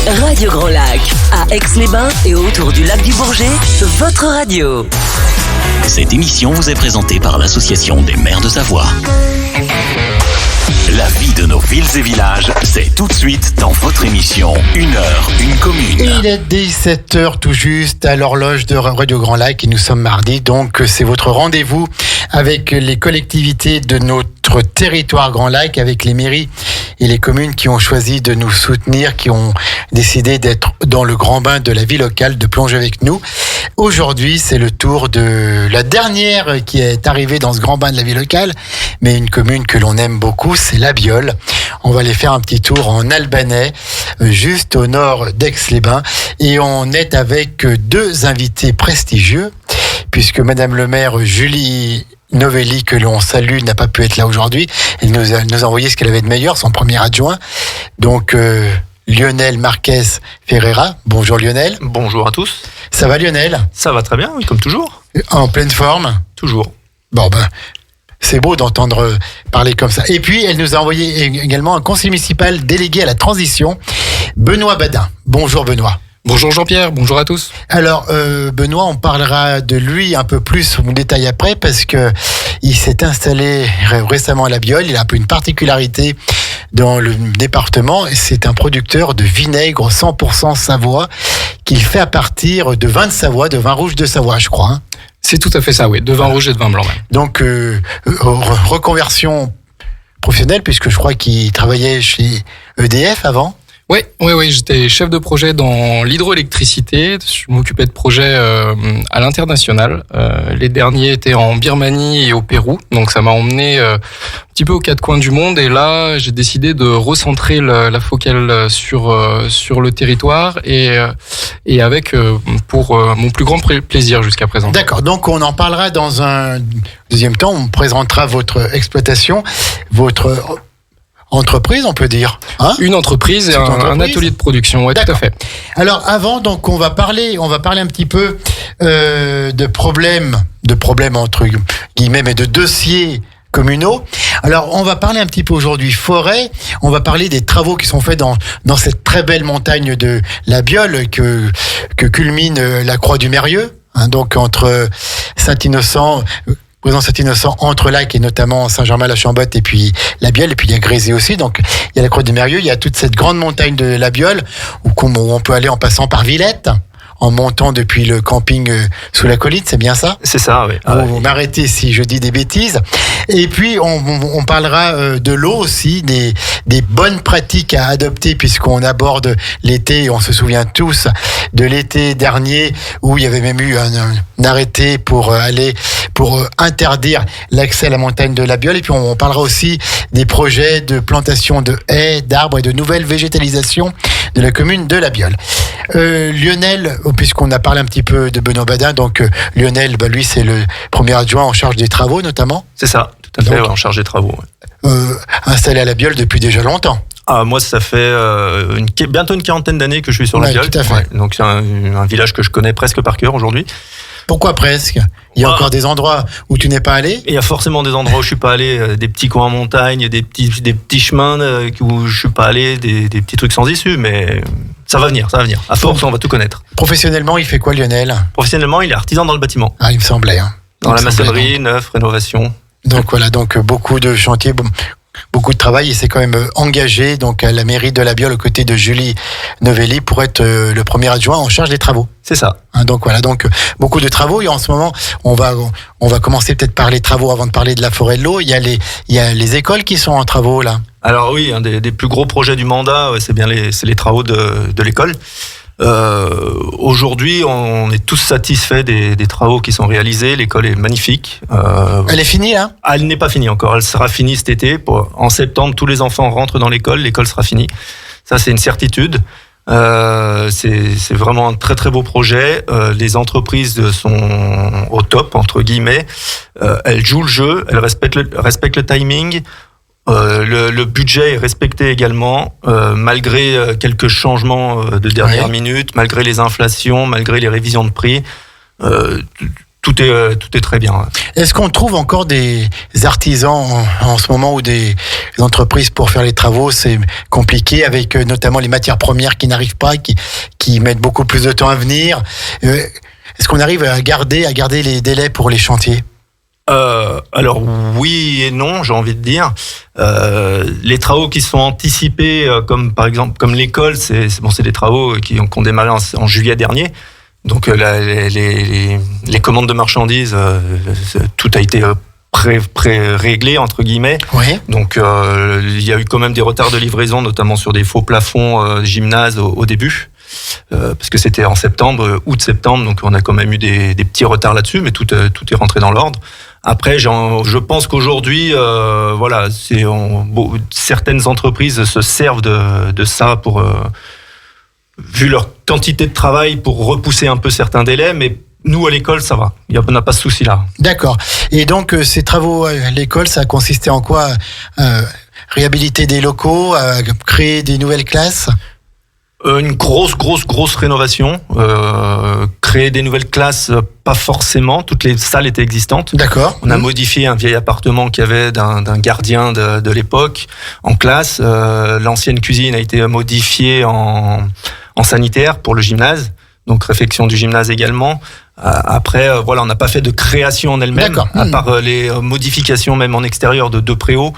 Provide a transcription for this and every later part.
Radio Grand Lac, à Aix-les-Bains et autour du lac du Bourget, votre radio. Cette émission vous est présentée par l'Association des maires de Savoie. La vie de nos villes et villages, c'est tout de suite dans votre émission 1 heure, une commune. Il est 17h tout juste à l'horloge de Radio Grand Lac et nous sommes mardi, donc c'est votre rendez-vous avec les collectivités de notre territoire Grand Lac, avec les mairies et les communes qui ont choisi de nous soutenir, qui ont décidé d'être dans le grand bain de la vie locale, de plonger avec nous. Aujourd'hui, c'est le tour de la dernière qui est arrivée dans ce grand bain de la vie locale, mais une commune que l'on aime beaucoup, c'est La Biole. On va aller faire un petit tour en Albanais, juste au nord d'Aix-les-Bains, et on est avec deux invités prestigieux, puisque Madame le maire Julie Novelli, que l'on salue, n'a pas pu être là aujourd'hui. Elle nous a envoyé ce qu'elle avait de meilleur, son premier adjoint. Donc, Lionel Marquez Ferreira. Bonjour Lionel. Bonjour à tous. Ça va Lionel ? Ça va très bien, oui, comme toujours. En pleine forme ? Toujours. Bon ben, c'est beau d'entendre parler comme ça. Et puis, elle nous a envoyé également un conseiller municipal délégué à la transition, Benoît Badin. Bonjour Benoît. Bonjour Jean-Pierre, bonjour à tous. Alors Benoît, on parlera de lui un peu plus en détail après, parce que il s'est installé récemment à La Biole. Il a un peu une particularité dans le département, et c'est un producteur de vinaigre 100% Savoie qu'il fait à partir de vin de Savoie, de vin rouge de Savoie, je crois. C'est tout à fait ça, oui, de vin rouge et de vin blanc même. Donc reconversion professionnelle, puisque je crois qu'il travaillait chez EDF avant. Oui, j'étais chef de projet dans l'hydroélectricité. Je m'occupais de projets à l'international. Les derniers étaient en Birmanie et au Pérou, donc ça m'a emmené un petit peu aux quatre coins du monde. Et là, j'ai décidé de recentrer la focale sur le territoire et avec pour mon plus grand plaisir jusqu'à présent. D'accord, donc on en parlera dans un deuxième temps. On présentera votre exploitation, votre entreprise, on peut dire. Hein ? Une entreprise et un atelier de production, oui, tout à fait. Alors avant, donc on va parler un petit peu de problèmes entre guillemets, mais de dossiers communaux. Alors on va parler un petit peu aujourd'hui forêt. On va parler des travaux qui sont faits dans cette très belle montagne de La Biole que culmine la Croix du Mérieux, hein, donc entre Saint-Innocent. Présent Saint-Innocent, entre Lac et notamment Saint-Germain-la-Chambotte et puis La Biole, et puis il y a Grésy aussi, donc il y a la Croix du Mérieux, il y a toute cette grande montagne de La Biole où on peut aller en passant par Villette, en montant depuis le camping sous la colline, c'est bien ça ? C'est ça, oui. Vous m'arrêtez si je dis des bêtises. Et puis on parlera de l'eau aussi, des bonnes pratiques à adopter, puisqu'on aborde l'été, et on se souvient tous de l'été dernier où il y avait même eu un arrêté pour interdire l'accès à la montagne de La Biole. Et puis on parlera aussi des projets de plantation de haies, d'arbres et de nouvelles végétalisations de la commune de La Biole. Lionel, puisqu'on a parlé un petit peu de Benoît Badin, donc Lionel, lui c'est le premier adjoint en charge des travaux notamment. C'est ça, tout à fait, en charge des travaux. Ouais. Installé à La Biole depuis déjà longtemps. Ah, moi, ça fait bientôt une quarantaine d'années que je suis sur La Biole. Tout à fait. Ouais, donc c'est un village que je connais presque par cœur aujourd'hui. Pourquoi presque ? Il y a encore des endroits où tu n'es pas allé ? Il y a forcément des endroits où je suis pas allé, des petits coins en montagne, des petits chemins où je suis pas allé, des petits trucs sans issue, mais ça va venir. À force, on va tout connaître. Professionnellement, il fait quoi Lionel ? Professionnellement, il est artisan dans le bâtiment. Ah, il me semblait. Hein. Dans la maçonnerie, neuf, rénovation. Donc voilà, beaucoup de chantiers, beaucoup de travail. Il s'est quand même engagé donc à la mairie de La Biole aux côtés de Julie Novelli pour être le premier adjoint en charge des travaux. C'est ça. Hein, donc voilà, beaucoup de travaux. Et en ce moment, on va commencer peut-être par les travaux avant de parler de la forêt de l'eau. Il y a les écoles qui sont en travaux là. Alors oui, un des plus gros projets du mandat, c'est les travaux de l'école. Aujourd'hui, on est tous satisfaits des travaux qui sont réalisés. L'école est magnifique. Elle est finie, hein ? Elle n'est pas finie encore. Elle sera finie cet été. En septembre, tous les enfants rentrent dans l'école. L'école sera finie. Ça, c'est une certitude. C'est vraiment un très très beau projet. Les entreprises sont au top entre guillemets. Elles jouent le jeu. Elles respectent le timing. Le budget est respecté également, malgré quelques changements de dernière minute, malgré les inflations, malgré les révisions de prix. tout est très bien. Est-ce qu'on trouve encore des artisans en ce moment ou des entreprises pour faire les travaux? C'est compliqué avec notamment les matières premières qui n'arrivent pas, qui mettent beaucoup plus de temps à venir. Est-ce qu'on arrive à garder les délais pour les chantiers? Alors oui et non, j'ai envie de dire. Les travaux qui sont anticipés, comme par exemple comme l'école, c'est des travaux qui ont démarré en juillet dernier. Donc les commandes de marchandises, tout a été réglé entre guillemets. Oui. Donc il y a eu quand même des retards de livraison, notamment sur des faux plafonds gymnase au début. Parce que c'était en septembre, août-septembre, donc on a quand même eu des petits retards là-dessus, mais tout est rentré dans l'ordre. Après, je pense qu'aujourd'hui, certaines entreprises se servent de ça pour, vu leur quantité de travail, pour repousser un peu certains délais, mais nous, à l'école, ça va. On n'a pas ce souci-là. D'accord. Et donc, ces travaux à l'école, ça a consisté en quoi? Réhabiliter des locaux, créer des nouvelles classes? Une grosse rénovation. Créer des nouvelles classes, pas forcément. Toutes les salles étaient existantes. D'accord. On a modifié un vieil appartement qu'il y avait d'un gardien de l'époque en classe. L'ancienne cuisine a été modifiée en sanitaire pour le gymnase. Donc réfection du gymnase également. Après, on n'a pas fait de création en elle-même. D'accord. À part les modifications même en extérieur de deux préaux.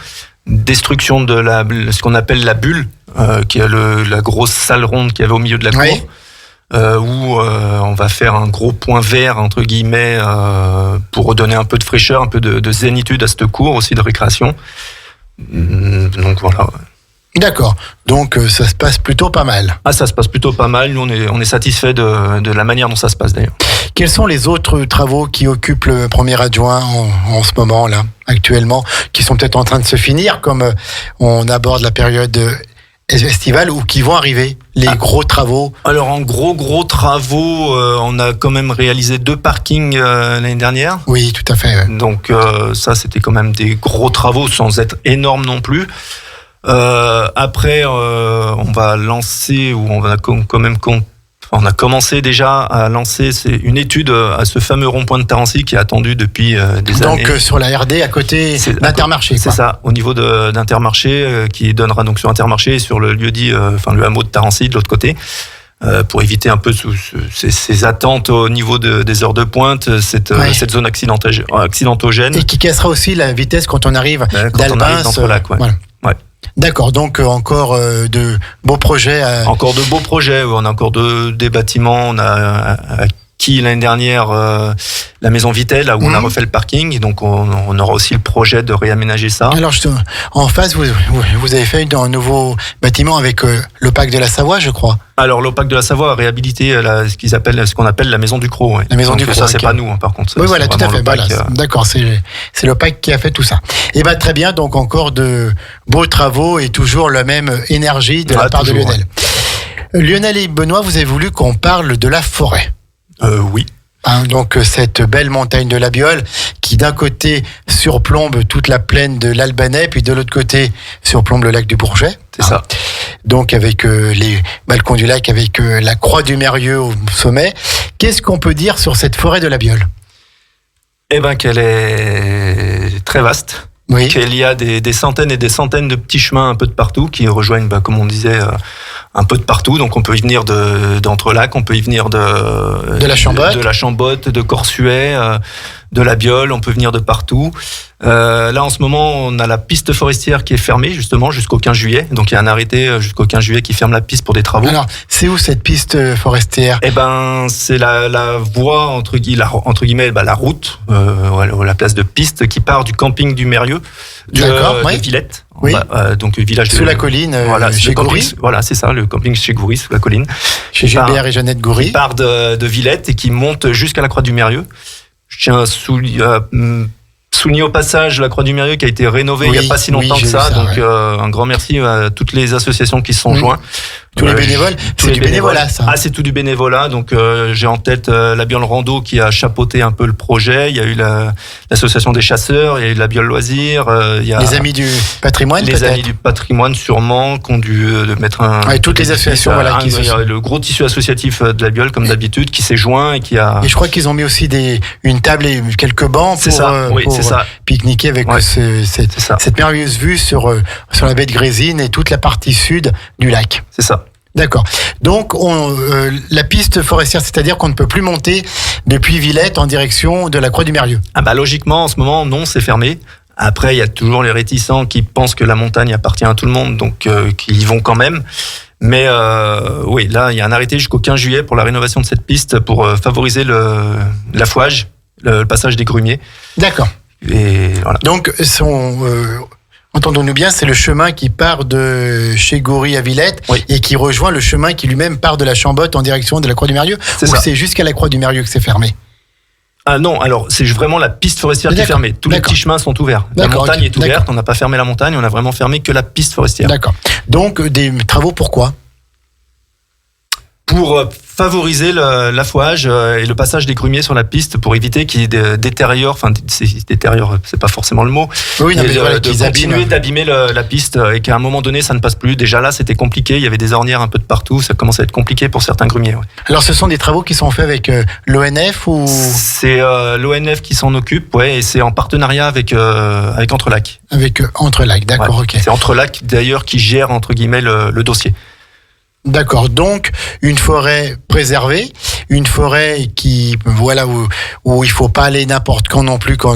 Destruction de ce qu'on appelle la bulle, qui est la grosse salle ronde qu'il y avait au milieu de la cour, oui. Où on va faire un gros point vert entre guillemets pour redonner un peu de fraîcheur, un peu de zénitude à cette cour aussi de récréation. Donc voilà. D'accord. Donc ça se passe plutôt pas mal. Ah, ça se passe plutôt pas mal. Nous on est satisfait de la manière dont ça se passe d'ailleurs. Quels sont les autres travaux qui occupent le premier adjoint en ce moment là, actuellement, qui sont peut-être en train de se finir, comme on aborde la période estivale, ou qui vont arriver, les gros travaux? Alors en gros travaux, on a quand même réalisé 2 parkings l'année dernière. Oui, tout à fait. Ouais. Donc ça, c'était quand même des gros travaux sans être énormes non plus. Après, on va lancer, ou on va quand même on a commencé déjà à lancer une étude à ce fameux rond-point de Tarancy qui est attendu depuis des années. Donc sur la RD, à côté d'Intermarché. C'est ça, au niveau d'Intermarché, qui donnera donc sur Intermarché et sur le lieu-dit, le hameau de Tarancy de l'autre côté, pour éviter un peu ces attentes au niveau des heures de pointe, cette zone accidentogène. Et qui cassera aussi la vitesse quand on arrive d'Albins. d'Entrelacs, ouais. Voilà. Ouais. D'accord, donc encore de beaux projets. Encore de beaux projets, on a encore des bâtiments, on a acquis l'année dernière la maison Vitel, là où on a refait le parking, donc on aura aussi le projet de réaménager ça. Alors en face, vous avez fait un nouveau bâtiment avec l'Opac de la Savoie, je crois. Alors l'Opac de la Savoie a réhabilité ce qu'on appelle la maison du Crau. Ouais. La maison du Crau. Ça, c'est pas nous, par contre. Oui, voilà, tout à fait. Voilà, d'accord, c'est l'Opac qui a fait tout ça. Et très bien, donc encore de beaux travaux et toujours la même énergie de la part de Lionel. Ouais. Lionel et Benoît, vous avez voulu qu'on parle de la forêt. Oui. Donc cette belle montagne de la Biole qui d'un côté surplombe toute la plaine de l'Albanais, puis de l'autre côté surplombe le lac du Bourget. C'est ça. Donc avec les balcons du lac, avec la croix du Mérieux au sommet. Qu'est-ce qu'on peut dire sur cette forêt de la Biole? Qu'elle est très vaste. Oui. Qu'il y a des centaines et des centaines de petits chemins un peu de partout qui rejoignent, comme on disait, un peu de partout. Donc on peut y venir d'Entrelacs, on peut y venir de la Chambotte, de la Chambotte, de Corsuet, de la Biole, on peut venir de partout. Là en ce moment on a la piste forestière qui est fermée justement jusqu'au 15 juillet. Donc il y a un arrêté jusqu'au 15 juillet qui ferme la piste pour des travaux. Alors c'est où cette piste forestière? C'est la voie entre guillemets, la route, la place de piste qui part du camping du Mérieux, de Villette. Oui. Donc le village sous la colline, chez Goury. Voilà, c'est ça, le camping chez Goury, sous la colline. Chez Gilbert et Jeannette Goury. Qui part de Villette et qui monte jusqu'à la Croix du Mérieux. Je tiens à souligner au passage la Croix du Mérieux qui a été rénovée il n'y a pas si longtemps que ça. Donc un grand merci à toutes les associations qui se sont jointes, tous les bénévoles, c'est du bénévolat, ça. Ah, c'est tout du bénévolat. Donc, j'ai en tête la Biole Rando qui a chapeauté un peu le projet. Il y a eu l'association des chasseurs, il y a eu la Biole Loisirs. Il y a les amis du patrimoine, les peut-être. amis du patrimoine, sûrement, qui ont dû mettre un. Ouais, toutes les associations, voilà, qui il y a le gros tissu associatif de la Biole, comme d'habitude, qui s'est joint et qui a. Et je crois qu'ils ont mis aussi une table et quelques bancs pour pique-niquer avec cette merveilleuse vue sur la baie de Grésine et toute la partie sud du lac. C'est ça. D'accord. Donc, la piste forestière, c'est-à-dire qu'on ne peut plus monter depuis Villette en direction de la Croix du Merlieu. Ah bah logiquement, en ce moment, non, c'est fermé. Après, il y a toujours les réticents qui pensent que la montagne appartient à tout le monde, donc qui y vont quand même. Mais oui, là, il y a un arrêté jusqu'au 15 juillet pour la rénovation de cette piste pour favoriser l'affouage, le passage des grumiers. D'accord. Et voilà. Donc, entendons-nous bien, c'est le chemin qui part de chez Goury à Villette et qui rejoint le chemin qui lui-même part de la Chambotte en direction de la Croix du Merlieu. Ou c'est jusqu'à la Croix du Merlieu que c'est fermé? Ah non, alors c'est vraiment la piste forestière qui est fermée. Tous les petits chemins sont ouverts. La montagne est ouverte, on n'a pas fermé la montagne, on a vraiment fermé que la piste forestière. D'accord. Donc, des travaux pourquoi? Pour favoriser l'affouage et le passage des grumiers sur la piste pour éviter qu'ils détériorent, détériorent, c'est pas forcément le mot, oui, non, mais de continuer d'abîmer la piste et qu'à un moment donné ça ne passe plus. Déjà là c'était compliqué, il y avait des ornières un peu de partout, ça commence à être compliqué pour certains grumiers. Ouais. Alors ce sont des travaux qui sont faits avec l'ONF ou? C'est l'ONF qui s'en occupe, et c'est en partenariat avec Entrelacs. Avec Entrelacs, d'accord, ok. C'est Entrelacs d'ailleurs qui gère entre guillemets le dossier. D'accord, donc une forêt préservée, une forêt qui où il faut pas aller n'importe quand non plus quand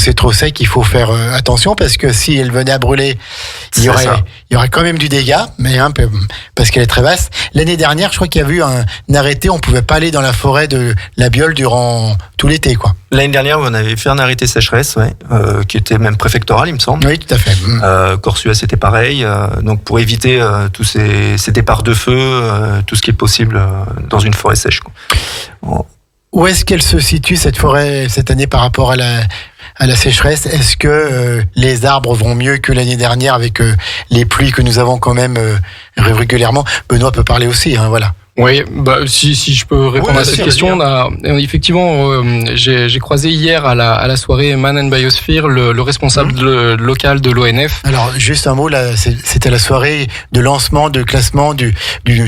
c'est trop sec, il faut faire attention parce que si elle venait à brûler, il y aurait quand même du dégât, mais parce qu'elle est très vaste. L'année dernière, je crois qu'il y a eu un arrêté, on pouvait pas aller dans la forêt de la Biole durant tout l'été, quoi. L'année dernière, on avait fait un arrêté sécheresse, qui était même préfectoral, il me semble. Oui, tout à fait. Corsuat, c'était pareil. Donc, pour éviter tous ces départs de feu, tout ce qui est possible dans une forêt sèche, quoi. Bon. Où est-ce qu'elle se situe, cette forêt, cette année, par rapport à la sécheresse? Est-ce que les arbres vont mieux que l'année dernière avec les pluies que nous avons quand même régulièrement? Benoît peut parler aussi, voilà. Oui, si je peux répondre à cette question, j'ai croisé hier à la soirée Man and Biosphere le responsable local de l'ONF. Alors juste un mot, là, c'était la soirée de lancement de classement du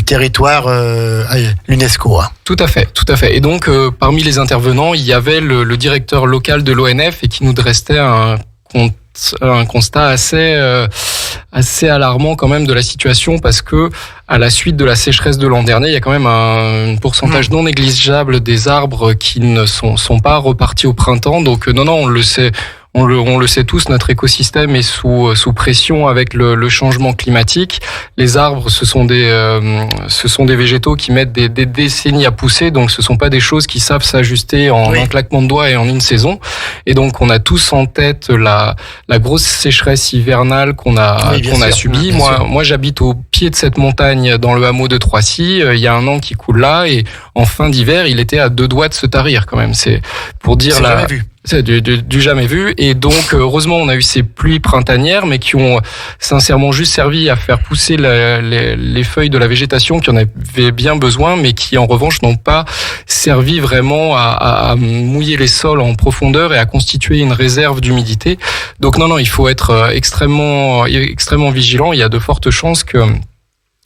territoire à l'UNESCO. Tout à fait. Et donc parmi les intervenants, il y avait le directeur local de l'ONF et qui nous dressait un constat assez alarmant quand même de la situation parce que à la suite de la sécheresse de l'an dernier, il y a quand même un pourcentage non négligeable des arbres qui ne sont pas repartis au printemps. Donc non, on le sait. On le sait tous, notre écosystème est sous pression avec le changement climatique. Les arbres, ce sont des végétaux qui mettent des décennies à pousser, donc ce sont pas des choses qui savent s'ajuster en un claquement de doigts et en une saison. Et donc on a tous en tête la grosse sécheresse hivernale qu'on a subie. Moi, j'habite au pied de cette montagne dans le hameau de Troissy. Il y a un an qui coule là et en fin d'hiver, il était à 2 doigts de se tarir quand même. C'est pour dire jamais vu. C'est du jamais vu. Et donc, heureusement, on a eu ces pluies printanières, mais qui ont sincèrement juste servi à faire pousser les feuilles de la végétation qui en avaient bien besoin, mais qui, en revanche, n'ont pas servi vraiment à mouiller les sols en profondeur et à constituer une réserve d'humidité. Donc, non, il faut être extrêmement vigilant. Il y a de fortes chances que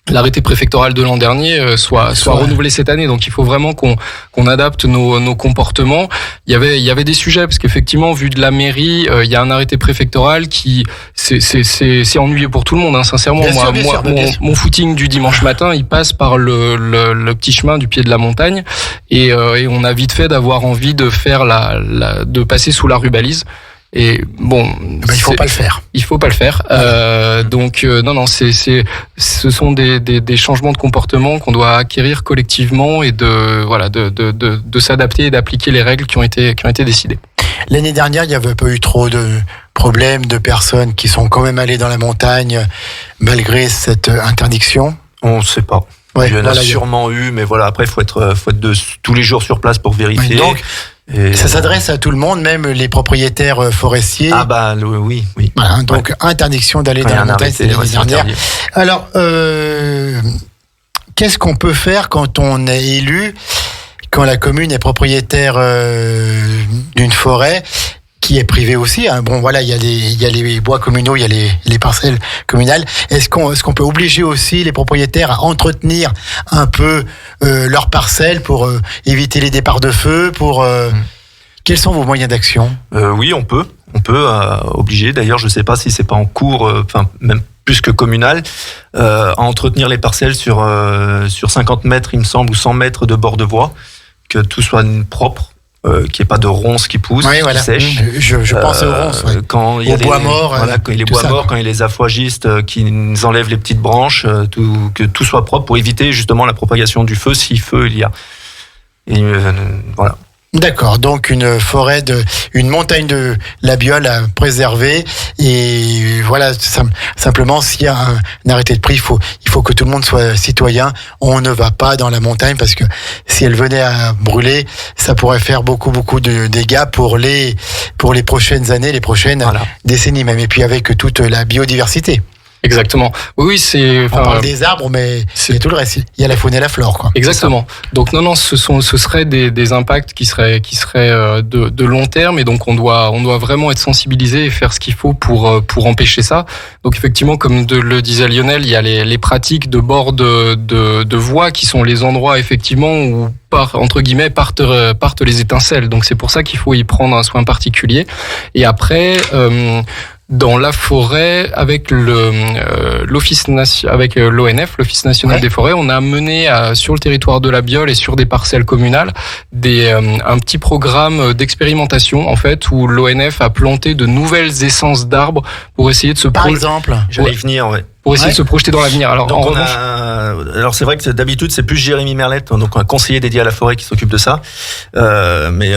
l'arrêté préfectoral de l'an dernier soit renouvelé cette année. Donc il faut vraiment qu'on adapte nos comportements. Il y avait des sujets parce qu'effectivement, vu de la mairie, il y a un arrêté préfectoral qui c'est ennuyeux pour tout le monde, sincèrement. Mon footing du dimanche matin, il passe par le petit chemin du pied de la montagne et on a vite fait d'avoir envie de faire de passer sous la rubalise. Et bon, il faut pas le faire. Il faut pas le faire. Donc non, ce sont des changements de comportement qu'on doit acquérir collectivement et de s'adapter et d'appliquer les règles qui ont été décidées. L'année dernière, il n'y avait pas eu trop de problèmes de personnes qui sont quand même allées dans la montagne malgré cette interdiction. On ne sait pas. Ouais, il y en a sûrement eu, mais voilà. Après, il faut être tous les jours sur place pour vérifier. Donc, ça s'adresse à tout le monde, même les propriétaires forestiers. Ah bah oui. Voilà, donc interdiction d'aller dans la montagne, c'est l'année dernière. Alors, qu'est-ce qu'on peut faire quand on est élu, quand la commune est propriétaire d'une forêt qui est privée aussi, hein. Bon, voilà, il y a les bois communaux, il y a les parcelles communales. Est-ce qu'on peut obliger aussi les propriétaires à entretenir un peu leurs parcelles pour éviter les départs de feu, Quels sont vos moyens d'action ? Oui, on peut obliger. D'ailleurs, je sais pas si c'est pas en cours, même plus que communal, à entretenir les parcelles sur 50 mètres, il me semble, ou 100 mètres de bord de voie, que tout soit propre. Qu'il n'y ait pas de ronces qui poussent, qui sèchent. Je pense aux ronces, ouais. Quand il y a bois morts. Voilà, quand il y a les bois morts, quand il y a les affouagistes qui nous enlèvent les petites branches, que tout soit propre pour éviter justement la propagation du feu, si feu il y a. Et voilà. D'accord, donc une montagne de la Biole à préserver, et voilà, simplement s'il y a un arrêté de prix, il faut que tout le monde soit citoyen. On ne va pas dans la montagne parce que si elle venait à brûler, ça pourrait faire beaucoup de dégâts pour les prochaines années, les prochaines décennies même, et puis avec toute la biodiversité. Exactement. Oui, on parle des arbres, mais c'est tout le reste. Il y a la faune et la flore, quoi. Exactement. Donc non, ce seraient des impacts qui seraient de long terme, et donc on doit vraiment être sensibilisé et faire ce qu'il faut pour empêcher ça. Donc effectivement, comme le disait Lionel, il y a les pratiques de bord de voies qui sont les endroits effectivement où entre guillemets partent les étincelles. Donc c'est pour ça qu'il faut y prendre un soin particulier. Et après, dans la forêt, avec l'Office national des forêts, on a mené sur le territoire de la Biole et sur des parcelles communales un petit programme d'expérimentation, en fait, où l'ONF a planté de nouvelles essences d'arbres pour essayer de Par exemple, j'allais y venir, ouais. Pour essayer de se projeter dans l'avenir. Alors, donc alors c'est vrai que d'habitude c'est plus Jérémy Merlette, donc un conseiller dédié à la forêt, qui s'occupe de ça. Mais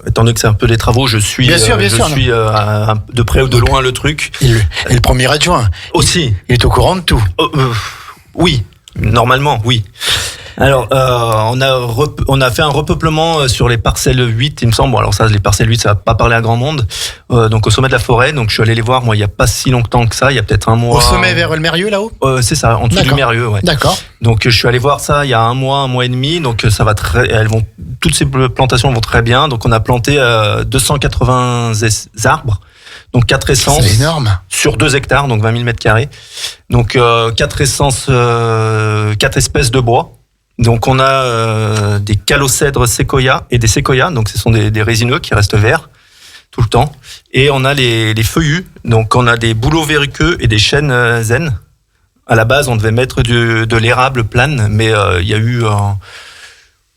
étant donné que c'est un peu des travaux, je suis de près ou de loin le truc. Et le premier adjoint aussi. Il est au courant de tout. Oui, normalement, oui. Alors, on a fait un repeuplement sur les parcelles 8, il me semble. Bon, alors ça, les parcelles 8, ça va pas parler à grand monde. Donc au sommet de la forêt. Donc je suis allé les voir, moi, il y a pas si longtemps que ça. Il y a peut-être un mois. Au sommet vers le Mérieux, là-haut. C'est ça, en dessous du Mérieux, ouais. D'accord. Donc je suis allé voir ça il y a un mois et demi. Donc ça va toutes ces plantations vont très bien. Donc on a planté 280 arbres. Donc 4 essences. C'est énorme. Sur 2 hectares, donc 20 000 mètres carrés. Donc 4 essences, 4 espèces de bois. Donc on a des calocèdres séquoia et des séquoias, donc ce sont des résineux qui restent verts tout le temps. Et on a les feuillus, donc on a des bouleaux verruqueux et des chênes zen. À la base, on devait mettre de l'érable plane, mais il y a eu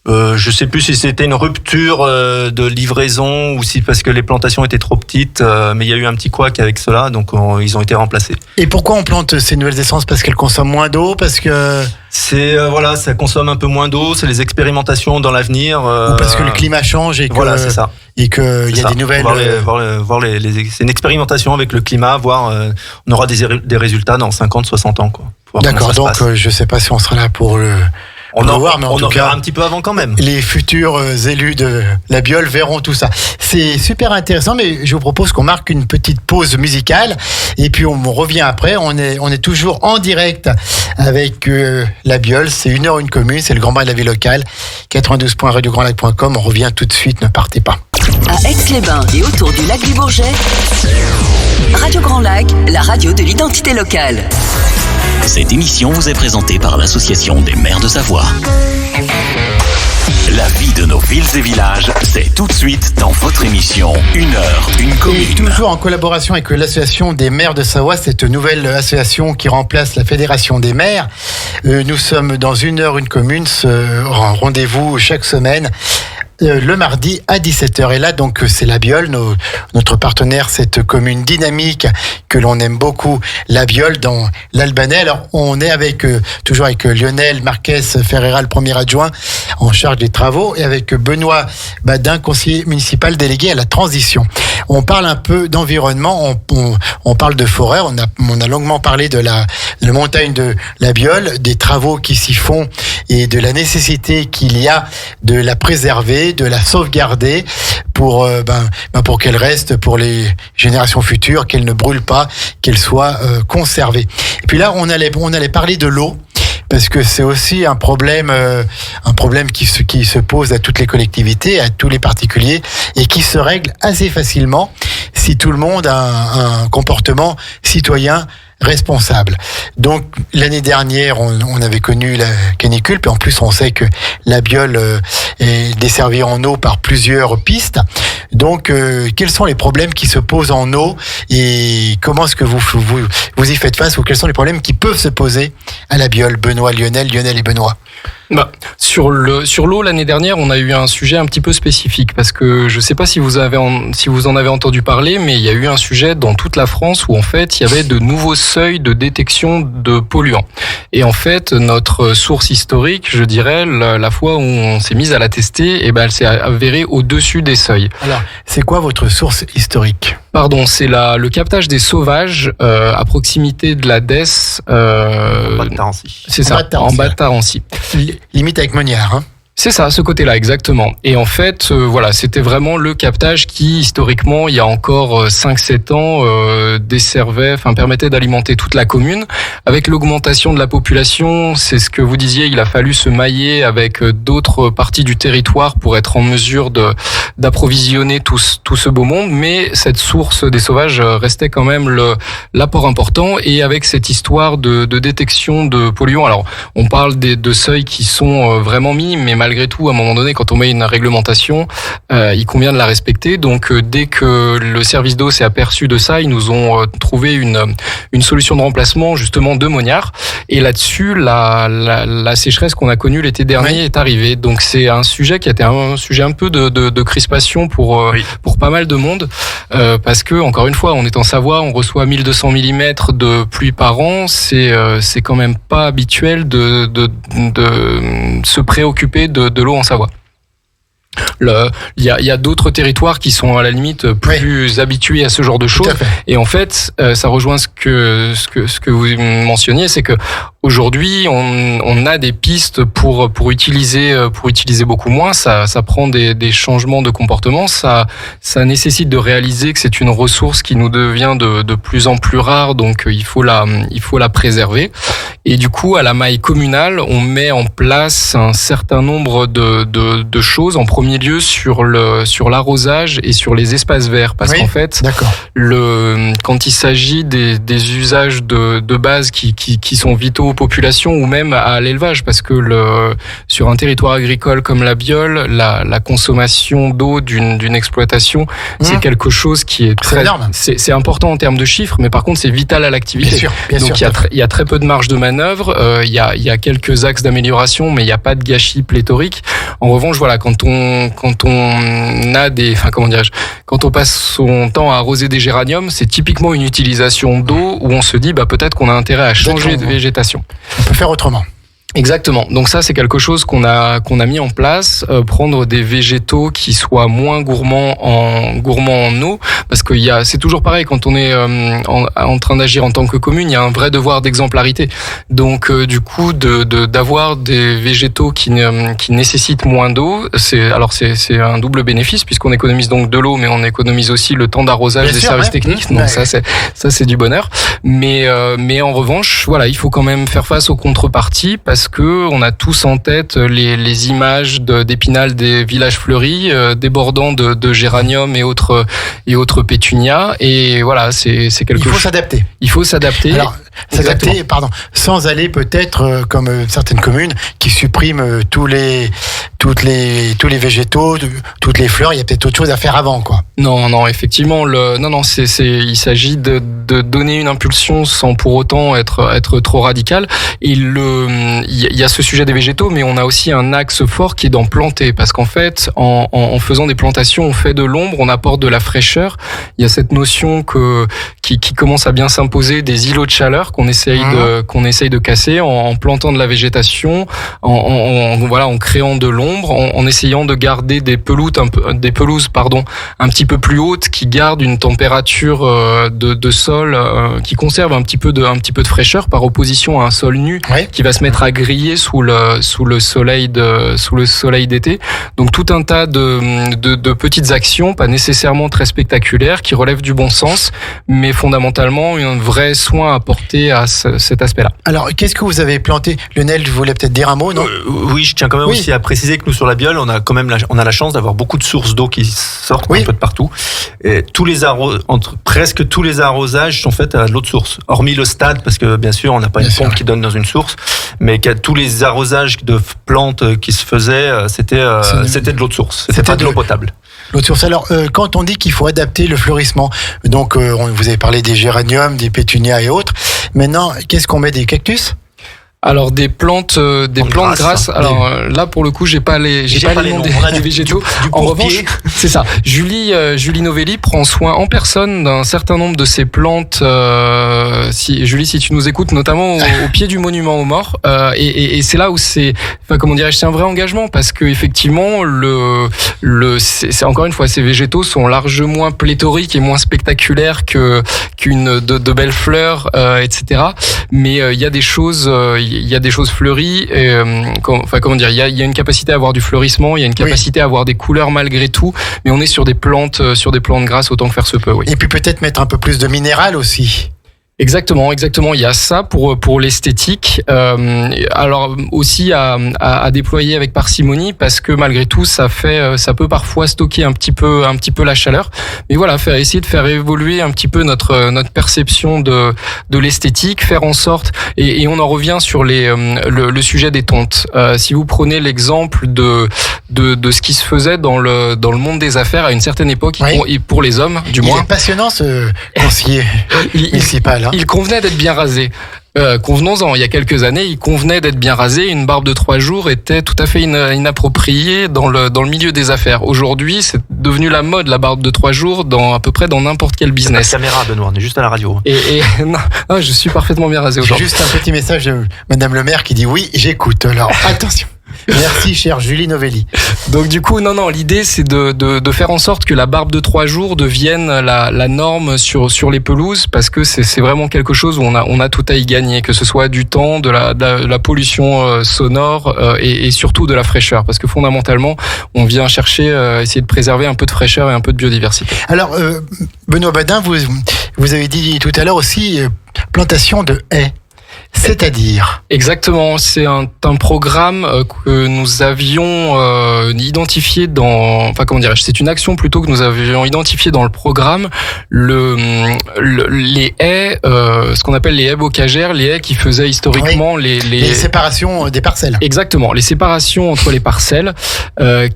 je sais plus si c'était une rupture de livraison ou si parce que les plantations étaient trop petites, mais il y a eu un petit couac avec cela, donc ils ont été remplacés. Et pourquoi on plante ces nouvelles essences ? Parce qu'elles consomment moins d'eau, parce que ça consomme un peu moins d'eau, c'est les expérimentations dans l'avenir. Ou parce que le climat change et que c'est ça. Et que il y a des nouvelles. C'est une expérimentation avec le climat, on aura des résultats dans 50, 60 ans, quoi. D'accord, donc je sais pas si on sera là pour le. On en verra un petit peu avant quand même. Les futurs élus de la Biole verront tout ça. C'est super intéressant, mais je vous propose qu'on marque une petite pause musicale et puis on revient après. On est toujours en direct avec la Biole. C'est 1 heure une commune, c'est le grand bain de la vie locale. 92.radiograndlac.com. On revient tout de suite, ne partez pas. À Aix-les-Bains et autour du lac du Bourget, Radio Grand Lac, la radio de l'identité locale. Cette émission vous est présentée par l'Association des maires de Savoie. La vie de nos villes et villages, c'est tout de suite dans votre émission 1 heure, une commune. Et toujours en collaboration avec l'Association des maires de Savoie, cette nouvelle association qui remplace la Fédération des maires. Nous sommes dans 1 heure, une commune, ce rendez-vous chaque semaine. Le mardi à 17h. Et là, donc, c'est la Biole, notre partenaire, cette commune dynamique que l'on aime beaucoup, la Biole, dans l'Albanais. Alors, on est toujours avec Lionel Marquez Ferreira, le premier adjoint en charge des travaux, et avec Benoît Badin, conseiller municipal délégué à la transition. On parle un peu d'environnement, on parle de forêt, on a longuement parlé de la montagne de la Biole, des travaux qui s'y font et de la nécessité qu'il y a de la préserver, de la sauvegarder pour qu'elle reste pour les générations futures, qu'elle ne brûle pas, qu'elle soit conservée. Et puis là, on allait parler de l'eau, parce que c'est aussi un problème qui se pose à toutes les collectivités, à tous les particuliers, et qui se règle assez facilement si tout le monde a un comportement citoyen responsable. Donc l'année dernière, on avait connu la canicule, puis en plus on sait que la Biole est desservie en eau par plusieurs pistes. Donc quels sont les problèmes qui se posent en eau et comment est-ce que vous y faites face, ou quels sont les problèmes qui peuvent se poser à la Biole? Benoît, Lionel et Benoît. Sur l'eau, l'année dernière, on a eu un sujet un petit peu spécifique, parce que je ne sais pas si vous en avez entendu parler, mais il y a eu un sujet dans toute la France où en fait il y avait de nouveaux seuils de détection de polluants. Et en fait, notre source historique, je dirais, la fois où on s'est mis à la tester, elle s'est avérée au-dessus des seuils. Alors, c'est quoi votre source historique? Pardon, c'est le captage des sauvages à proximité de la DES. En bas de Tarancy. C'est ça, en bas de Tarancy. Limite avec Moniard, hein. C'est ça, ce côté-là, exactement. Et en fait, voilà, c'était vraiment le captage qui, historiquement, il y a encore 5-7 ans, permettait d'alimenter toute la commune. Avec l'augmentation de la population, c'est ce que vous disiez, il a fallu se mailler avec d'autres parties du territoire pour être en mesure d'approvisionner tout ce beau monde. Mais cette source des sauvages restait quand même l'apport important. Et avec cette histoire de détection de polluants, alors, on parle de seuils qui sont vraiment minimes, mais malgré tout, à un moment donné, quand on met une réglementation, il convient de la respecter. Donc, dès que le service d'eau s'est aperçu de ça, ils nous ont trouvé une solution de remplacement, justement, de Moniard. Et là-dessus, la sécheresse qu'on a connue l'été dernier est arrivée. Donc, c'est un sujet qui a été un sujet un peu de crispation pour pas mal de monde. Parce que, encore une fois, on est en Savoie, on reçoit 1200 mm de pluie par an. C'est quand même pas habituel de se préoccuper de l'eau en Savoie. Il y a d'autres territoires qui sont à la limite plus habitués à ce genre de choses. Et en fait, ça rejoint ce que vous mentionniez, c'est que aujourd'hui, on a des pistes pour utiliser beaucoup moins. Ça prend des changements de comportement. Ça nécessite de réaliser que c'est une ressource qui nous devient de plus en plus rare. Donc, il faut la préserver. Et du coup, à la maille communale, on met en place un certain nombre de choses. En premier lieu, sur l'arrosage et sur les espaces verts. Parce qu'en fait, quand il s'agit des usages de base qui sont vitaux aux populations ou même à l'élevage, parce que sur un territoire agricole comme la Biole, la consommation d'eau d'une exploitation, c'est quelque chose qui est très énorme. C'est important en termes de chiffres, mais par contre, c'est vital à l'activité. Bien sûr. Il y a très peu de marge de manœuvre. Il y a quelques axes d'amélioration, mais il n'y a pas de gâchis pléthorique. En revanche, voilà, quand on passe son temps à arroser des géraniums, c'est typiquement une utilisation d'eau où on se dit peut-être qu'on a intérêt à changer de végétation. On peut faire autrement. Exactement. Donc ça, c'est quelque chose qu'on a mis en place, prendre des végétaux qui soient moins gourmands en eau, parce que c'est toujours pareil quand on est en train d'agir en tant que commune, il y a un vrai devoir d'exemplarité. Donc du coup, d'avoir des végétaux qui nécessitent moins d'eau, c'est un double bénéfice puisqu'on économise donc de l'eau, mais on économise aussi le temps d'arrosage des services techniques. Donc ça c'est du bonheur. Mais en revanche, voilà, il faut quand même faire face aux contreparties parce que on a tous en tête les images d'Épinal des villages fleuris débordant de géranium et autres pétunias, et voilà, c'est quelque chose. Il faut s'adapter. Alors, s'adapter, sans aller peut-être comme certaines communes qui suppriment tous les végétaux, toutes les fleurs. Il y a peut-être autre chose à faire avant, quoi. Non, effectivement, il s'agit de donner une impulsion sans pour autant être trop radical. Et il y a ce sujet des végétaux, mais on a aussi un axe fort qui est d'en planter, parce qu'en fait, en faisant des plantations, on fait de l'ombre, on apporte de la fraîcheur. Il y a cette notion qui commence à bien s'imposer des îlots de chaleur qu'on essaye de casser en plantant de la végétation, en créant de l'ombre. l'ombre, en essayant de garder des pelouses un petit peu plus hautes, qui gardent une température de sol, qui conserve un petit peu de fraîcheur, par opposition à un sol nu qui va se mettre à griller sous le soleil d'été. Donc tout un tas de petites actions, pas nécessairement très spectaculaires, qui relèvent du bon sens, mais fondamentalement un vrai soin à apporter à cet aspect-là. Alors, qu'est-ce que vous avez planté? Lionel, je voulais peut-être dire un mot, non? Oui, je tiens quand même aussi à préciser que nous, sur la Biole, on a quand même la chance d'avoir beaucoup de sources d'eau qui sortent un peu de partout. Et presque tous les arrosages sont faits à de l'eau de source. Hormis le stade, parce que bien sûr, on n'a pas une pompe qui donne dans une source, mais tous les arrosages de plantes qui se faisaient, c'était de l'eau de source. C'était pas de l'eau potable. L'eau de source. Alors, quand on dit qu'il faut adapter le fleurissement, donc vous avez parlé des géraniums, des pétunias et autres. Maintenant, qu'est-ce qu'on met, des cactus? Alors des plantes grasses. Alors là pour le coup j'ai pas les noms des végétaux. En revanche, c'est ça. Julie Novelli prend soin en personne d'un certain nombre de ces plantes. Julie, si tu nous écoutes, notamment au pied du monument aux morts. Et c'est là où c'est un vrai engagement, parce que effectivement c'est encore une fois, ces végétaux sont largement moins pléthoriques et moins spectaculaires qu'une de belles fleurs, etc. Mais il y a des choses fleuries. Il y a une capacité à avoir du fleurissement, il y a une capacité à avoir des couleurs malgré tout, mais on est sur des plantes grasses autant que faire se peut. Oui. Et puis peut-être mettre un peu plus de minéral aussi. Exactement. Il y a ça pour l'esthétique. Alors aussi à déployer avec parcimonie, parce que malgré tout, ça peut parfois stocker un petit peu la chaleur. Mais voilà, essayer de faire évoluer un petit peu notre perception de l'esthétique, faire en sorte, et on en revient sur le sujet des tontes. Si vous prenez l'exemple de ce qui se faisait dans le monde des affaires à une certaine époque, pour les hommes, du moins. Il est passionnant, ce conseiller municipal. Il convenait d'être bien rasé. Convenons-en, il y a quelques années, il convenait d'être bien rasé. Une barbe de 3 jours était tout à fait inappropriée dans le milieu des affaires. Aujourd'hui, c'est devenu la mode, la barbe de 3 jours, à peu près dans n'importe quel business. La caméra, Benoît, on est juste à la radio. Non, je suis parfaitement bien rasé aujourd'hui. Juste un petit message de Madame le maire qui dit oui, j'écoute. Alors attention. Merci, chère Julie Novelli. Donc du coup, non, l'idée c'est de faire en sorte que la barbe de 3 jours devienne la norme sur les pelouses, parce que c'est vraiment quelque chose où on a tout à y gagner, que ce soit du temps, de la pollution sonore et surtout de la fraîcheur, parce que fondamentalement, on vient chercher, essayer de préserver un peu de fraîcheur et un peu de biodiversité. Alors, Benoît Badin, vous avez dit tout à l'heure aussi plantation de haies. C'est-à-dire? Exactement, c'est un programme que nous avions identifié c'est une action plutôt que nous avions identifié dans le programme, les haies, ce qu'on appelle les haies bocagères, les haies qui faisaient historiquement les séparations des parcelles. Exactement, les séparations entre les parcelles,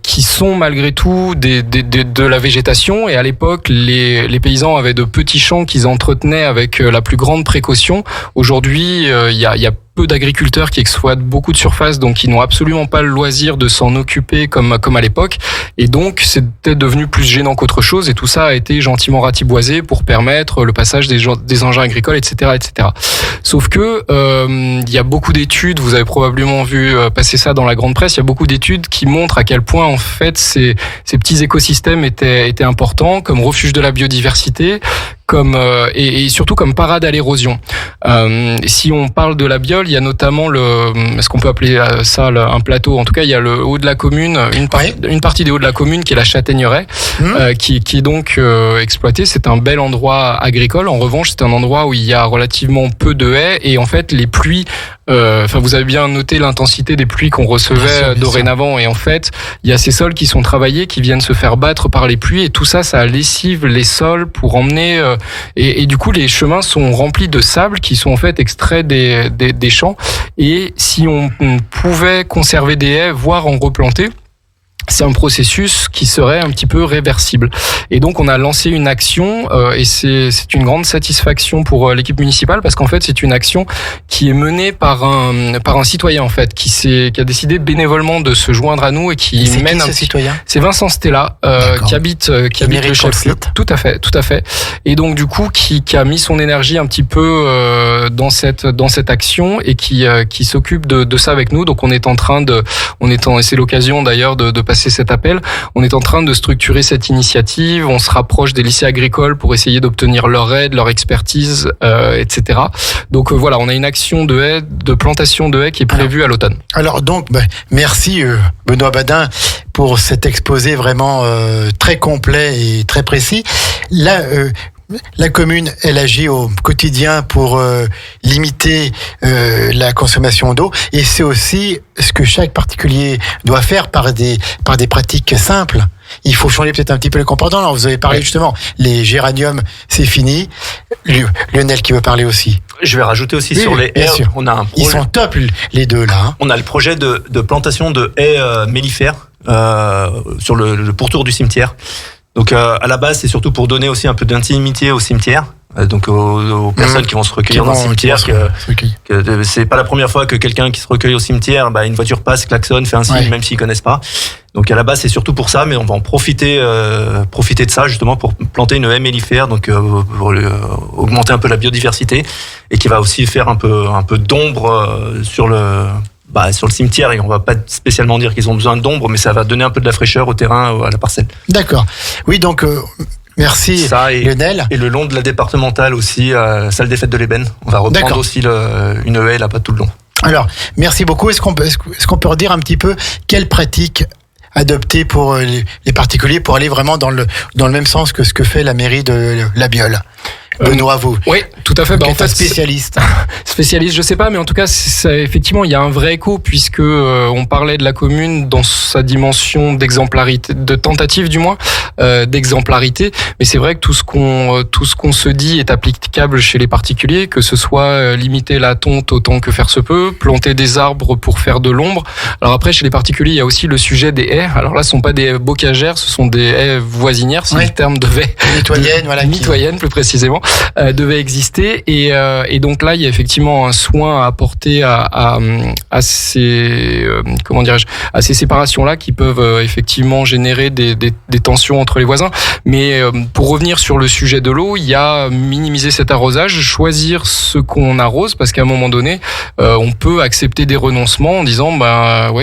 qui sont malgré tout de la végétation, et à l'époque, les paysans avaient de petits champs qu'ils entretenaient avec la plus grande précaution. Aujourd'hui, il y a peu d'agriculteurs qui exploitent beaucoup de surface, donc ils n'ont absolument pas le loisir de s'en occuper comme à l'époque, et donc c'était devenu plus gênant qu'autre chose, et tout ça a été gentiment ratiboisé pour permettre le passage des engins agricoles, etc., etc. Sauf que il y a beaucoup d'études, vous avez probablement vu passer ça dans la grande presse, il y a beaucoup d'études qui montrent à quel point en fait ces petits écosystèmes étaient importants comme refuge de la biodiversité, et surtout comme parade à l'érosion. Si on parle de la Biole, il y a notamment est-ce qu'on peut appeler ça un plateau? En tout cas, il y a le haut de la commune, une partie des hauts de la commune qui est la Châtaigneraie, qui est donc exploitée. C'est un bel endroit agricole. En revanche, c'est un endroit où il y a relativement peu de haies, et en fait, les pluies, vous avez bien noté l'intensité des pluies qu'on recevait dorénavant, et en fait, il y a ces sols qui sont travaillés, qui viennent se faire battre par les pluies, et tout ça lessive les sols pour emmener, et du coup, les chemins sont remplis de sable qui sont en fait extraits des champs, et si on pouvait conserver des haies, voire en replanter, c'est un processus qui serait un petit peu réversible. Et donc on a lancé une action et c'est une grande satisfaction pour l'équipe municipale parce qu'en fait c'est une action qui est menée par un citoyen en fait qui a décidé bénévolement de se joindre à nous et qui mène ce citoyen. C'est Vincent Stella qui habite le chef-lieu. Tout à fait. Et donc du coup qui a mis son énergie un petit peu dans cette action et qui s'occupe de ça avec nous. Donc c'est l'occasion d'ailleurs de passer cet appel. On est en train de structurer cette initiative. On se rapproche des lycées agricoles pour essayer d'obtenir leur aide, leur expertise, etc. Donc voilà, on a une action de plantation de haies qui est prévue à l'automne. Alors donc, merci Benoît Badin pour cet exposé vraiment très complet et très précis. Là, la commune, elle agit au quotidien pour limiter la consommation d'eau et c'est aussi ce que chaque particulier doit faire par des pratiques simples. Il faut changer peut-être un petit peu le comportement. Alors, vous avez parlé justement, les géraniums, c'est fini. Lionel qui veut parler aussi. Je vais rajouter aussi sur les haies. On a un projet. Ils sont top les deux là. Hein. On a le projet de plantation de haies mellifères sur le pourtour du cimetière. Donc à la base, c'est surtout pour donner aussi un peu d'intimité au cimetière, donc aux personnes qui vont se recueillir dans le cimetière. Que c'est pas la première fois que quelqu'un qui se recueille au cimetière, une voiture passe, klaxonne, fait un signe, même s'ils connaissent pas. Donc à la base, c'est surtout pour ça, mais on va en profiter de ça justement pour planter une haie mellifère, donc pour augmenter un peu la biodiversité et qui va aussi faire un peu d'ombre sur le cimetière, et on va pas spécialement dire qu'ils ont besoin d'ombre, mais ça va donner un peu de la fraîcheur au terrain, à la parcelle. D'accord. Oui, donc merci ça, Lionel. Et le long de la départementale aussi, salle des fêtes de l'Ébène. On va reprendre aussi une haie là-bas tout le long. Alors, merci beaucoup. Est-ce qu'on peut redire un petit peu quelles pratiques adopter pour les particuliers pour aller vraiment dans le même sens que ce que fait la mairie de La Biole? Benoît, vous. Oui, tout à fait. En fait, spécialiste, je sais pas, mais en tout cas, effectivement, il y a un vrai écho puisque on parlait de la commune dans sa dimension d'exemplarité, de tentative du moins, d'exemplarité. Mais c'est vrai que tout ce qu'on se dit est applicable chez les particuliers, que ce soit limiter la tonte autant que faire se peut, planter des arbres pour faire de l'ombre. Alors après, chez les particuliers, il y a aussi le sujet des haies. Alors là, ce sont pas des bocagères, ce sont des haies voisinières, si le terme devait mitoyennes, plus précisément. Devait exister et donc là il y a effectivement un soin à apporter à ces à ces séparations là qui peuvent effectivement générer des tensions entre les voisins, mais pour revenir sur le sujet de l'eau, il y a minimiser cet arrosage, choisir ce qu'on arrose parce qu'à un moment donné on peut accepter des renoncements en disant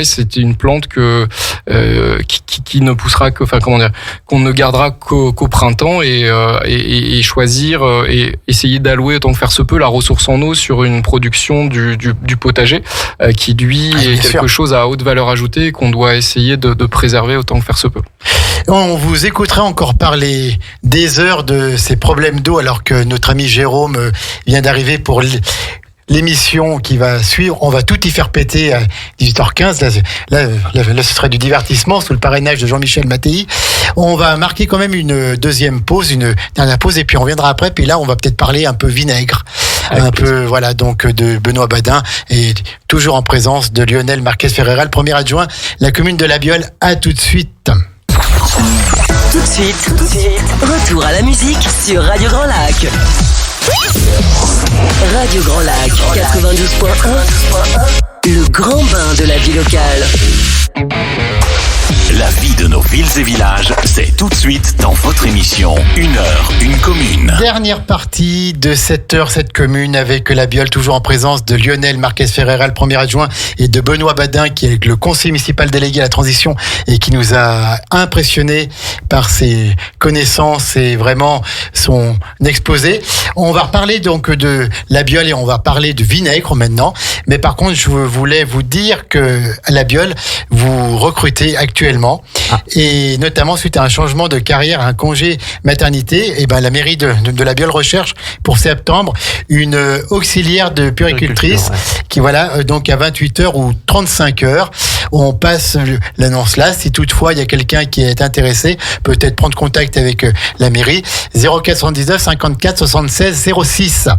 c'est une plante qui ne poussera qu'on ne gardera qu'au printemps et choisir et essayer d'allouer autant que faire se peut la ressource en eau sur une production du potager qui lui est quelque chose à haute valeur ajoutée qu'on doit essayer de préserver autant que faire se peut. On vous écoutera encore parler des heures de ces problèmes d'eau alors que notre ami Jérôme vient d'arriver pour l'émission qui va suivre. On va tout y faire péter à 18h15. Là, ce serait du divertissement sous le parrainage de Jean-Michel Mattei. On va marquer quand même une deuxième pause, une dernière pause, et puis on reviendra après. Puis là, on va peut-être parler un peu vinaigre. Donc de Benoît Badin et toujours en présence de Lionel Marquez-Ferreira, le premier adjoint, la commune de La Biole. À tout de suite. Tout de suite, retour à la musique sur Radio Grand Lac. Radio Grand Lac 92.1, le grand bain de la vie locale. La vie de nos villes et villages, c'est tout de suite dans votre émission 1 heure, 1 commune. Dernière partie de cette heure, cette commune avec La Biole, toujours en présence de Lionel Marquez-Ferreira, le premier adjoint, et de Benoît Badin, qui est le conseiller municipal délégué à la transition et qui nous a impressionnés par ses connaissances et vraiment son exposé. On va reparler donc de La Biole et on va parler de vinaigre maintenant. Mais par contre, je voulais vous dire que à La Biole, vous recrutez actuellement, et notamment suite à un changement de carrière, un congé maternité, et la mairie de La Biole recherche pour septembre une auxiliaire de puéricultrice qui donc à 28 heures ou 35 heures. On passe l'annonce là. Si toutefois il y a quelqu'un qui est intéressé, peut-être prendre contact avec la mairie. 0419 54 76 06.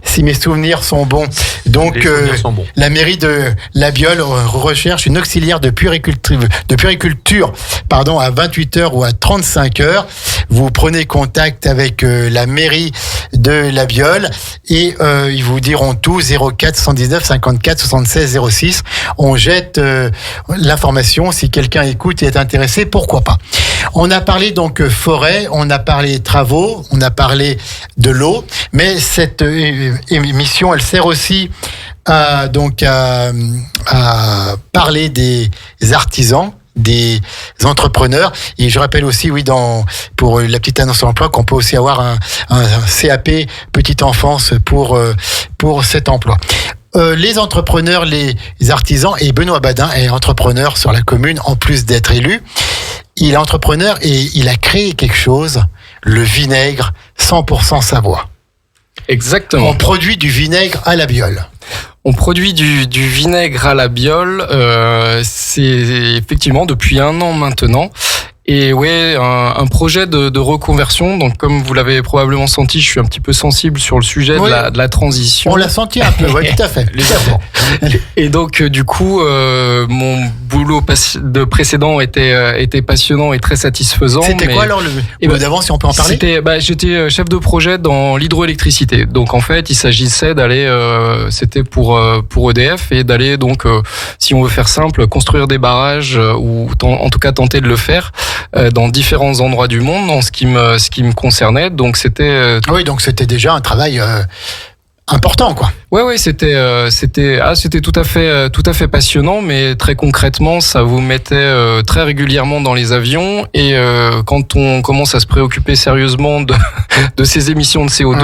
Si mes souvenirs sont bons. Donc Les souvenirs sont bons. la mairie de La Biole recherche une auxiliaire de puériculture, à 28 heures ou à 35 heures. Vous prenez contact avec la mairie de La Biole et ils vous diront tout. 04 119 54 76 06. On jette l'information. Si quelqu'un écoute et est intéressé, pourquoi pas. On a parlé donc forêt, on a parlé travaux, on a parlé de l'eau, mais cette émission, elle sert aussi à parler des artisans, des entrepreneurs. Et je rappelle aussi, pour la petite annonce d'emploi, qu'on peut aussi avoir un CAP petite enfance pour cet emploi. Les entrepreneurs, les artisans, et Benoît Badin est entrepreneur sur la commune, en plus d'être élu. Il est entrepreneur et il a créé quelque chose, le vinaigre 100% Savoie. Exactement. On produit du vinaigre à la Biole. On produit du vinaigre à la Biole, c'est effectivement depuis 1 an maintenant. Et ouais, un projet de reconversion. Donc, comme vous l'avez probablement senti, je suis un petit peu sensible sur le sujet de la transition. On l'a senti un peu, oui, tout à fait. Légèrement. Et donc, du coup, mon boulot précédent était passionnant et très satisfaisant. C'était quoi alors le boulot d'avant, si on peut en parler? J'étais chef de projet dans l'hydroélectricité. Donc, en fait, il s'agissait d'aller, c'était pour EDF, et d'aller donc, si on veut faire simple, construire des barrages ou en tout cas tenter de le faire dans différents endroits du monde en ce qui me concernait. Donc c'était oui, donc c'était déjà un travail important, quoi. Ouais, c'était tout à fait passionnant, mais très concrètement, ça vous mettait très régulièrement dans les avions, et quand on commence à se préoccuper sérieusement de ces émissions de CO2,